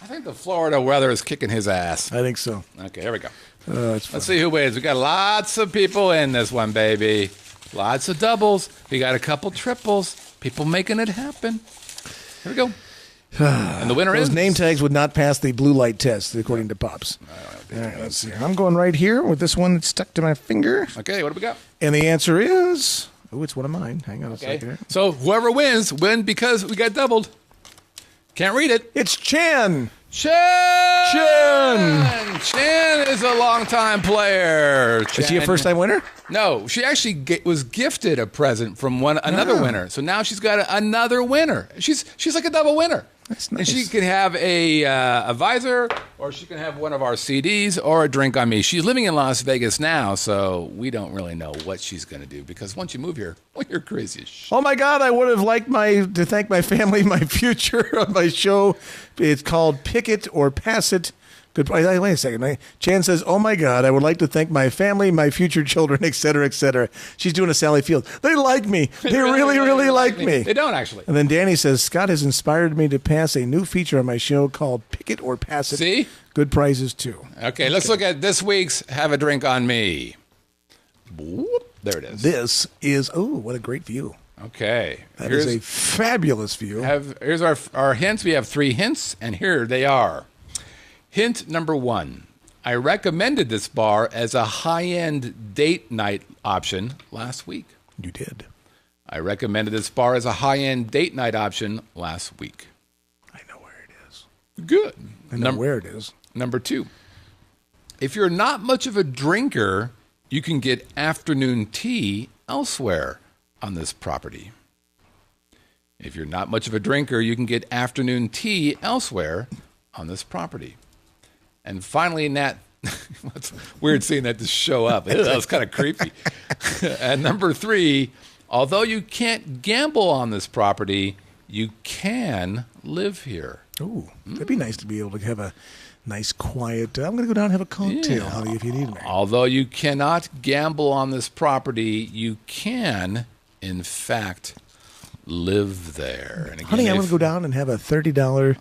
I think the Florida weather is kicking his ass. I think so. Okay, here we go. That's Let's see who wins. We got lots of people in this one, baby. Lots of doubles. We got a couple triples. People making it happen. Here we go. And the winner Those is name tags would not pass the blue light test, according to Pops. All right, let's see. I'm going right here with this one that's stuck to my finger. Okay, what do we got? And the answer is... Oh, it's one of mine. Hang on a second. Okay. So whoever wins, win because we got doubled. Can't read it. It's Chan. Chan! Chan is a longtime player. Is she a first-time winner? No, she actually was gifted a present from another winner. So now she's got another winner. She's like a double winner. That's And nice. she can have a visor, or she can have one of our CDs, or a drink on me. She's living in Las Vegas now, so we don't really know what she's going to do. Because once you move here, well, you're crazy as shit. Oh, my God. I would have liked to thank my family, my future on my show. It's called Pick It or Pass It. Good. Wait a second. Chan says, oh, my God, I would like to thank my family, my future children, et cetera, et cetera. She's doing a Sally Field. They like me. They really like me. They don't, actually. And then Danny says, Scott has inspired me to pass a new feature on my show called Pick It or Pass It. See? Good prizes, too. Okay, let's look at this week's Have a Drink on Me. Whoop, there it is. This is, oh, what a great view. Okay. That is a fabulous view. Here's our hints. We have 3 hints, and here they are. Hint number 1. I recommended this bar as a high-end date night option last week. You did. I recommended this bar as a high-end date night option last week. I know where it is. Good. I know where it is. Number 2. If you're not much of a drinker, you can get afternoon tea elsewhere on this property. If you're not much of a drinker, you can get afternoon tea elsewhere on this property. And finally, Nat, it's weird seeing that just show up. That was kind of creepy. And number 3, although you can't gamble on this property, you can live here. Ooh, that'd be nice to be able to have a nice, quiet, I'm going to go down and have a cocktail, honey, if you need me. Although you cannot gamble on this property, you can, in fact, live there. And again, Honey, I'm going to go down and have a $30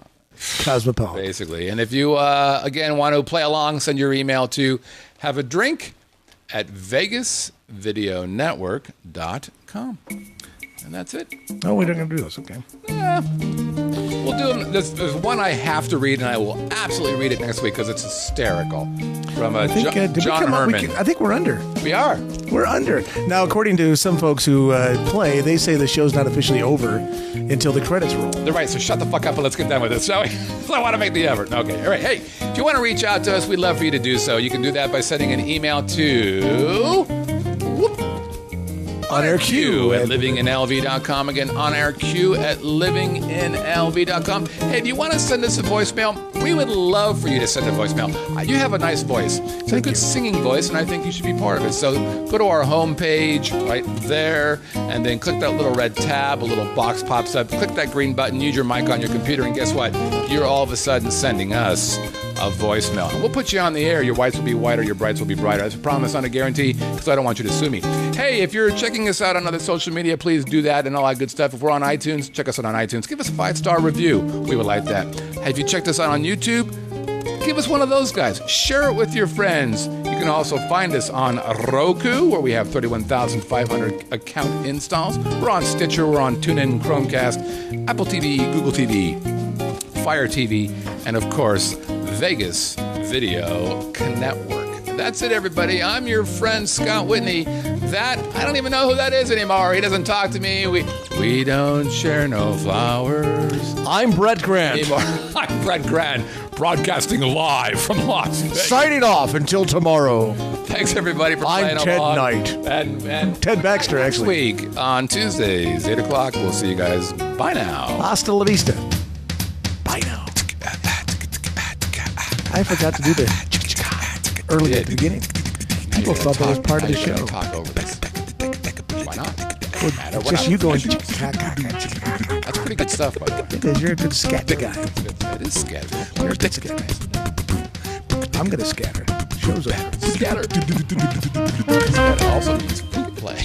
Cosmopolitan. Basically. And if you, again, want to play along, send your email to haveadrink@vegasvideonetwork.com. And that's it. Oh, we're not going to do this. Okay. Yeah. we'll do them. There's one I have to read, and I will absolutely read it next week because it's hysterical. From John Herman. I think we're under. We are. We're under. Now, according to some folks who play, they say the show's not officially over until the credits roll. They're right, so shut the fuck up and let's get done with this, shall we? I want to make the effort. Okay, all right. Hey, if you want to reach out to us, we'd love for you to do so. You can do that by sending an email to... OnAirQ at livinginlv.com. Again, OnAirQ at livinginlv.com. Hey, do you want to send us a voicemail? We would love for you to send a voicemail. You have a nice voice. It's a good singing voice, and I think you should be part of it. So go to our homepage right there, and then click that little red tab. A little box pops up. Click that green button. Use your mic on your computer, and guess what? You're all of a sudden sending us a voicemail. We'll put you on the air. Your whites will be whiter, your brights will be brighter. That's a promise, not a guarantee, because I don't want you to sue me. Hey, if you're checking us out on other social media, please do that and all that good stuff. If we're on iTunes, check us out on iTunes. Give us a 5-star review. We would like that. Have you checked us out on YouTube? Give us one of those guys. Share it with your friends. You can also find us on Roku, where we have 31,500 account installs. We're on Stitcher, we're on TuneIn, Chromecast, Apple TV, Google TV, Fire TV, and of course, Vegas Video Network. That's it, everybody. I'm your friend, Scott Whitney. That, I don't even know who that is anymore. He doesn't talk to me. We don't share no flowers. I'm Brett Grant. Anymore. I'm Brett Grant, broadcasting live from Las Vegas. Signing off until tomorrow. Thanks, everybody, for playing I'm Ted along. Knight. And Ted Baxter, actually. Next week on Tuesdays, 8 o'clock, we'll see you guys. Bye now. Hasta la vista. Bye now. I forgot to do the early at the beginning. People thought that was part of the show. Talk over this. Why not? Well, just you going. That's pretty good stuff, by the way. Because you're a good scat guy. It is scatter. You're a good scat guy. I'm going to scatter. Show's over. Scatter. Scatter also means play.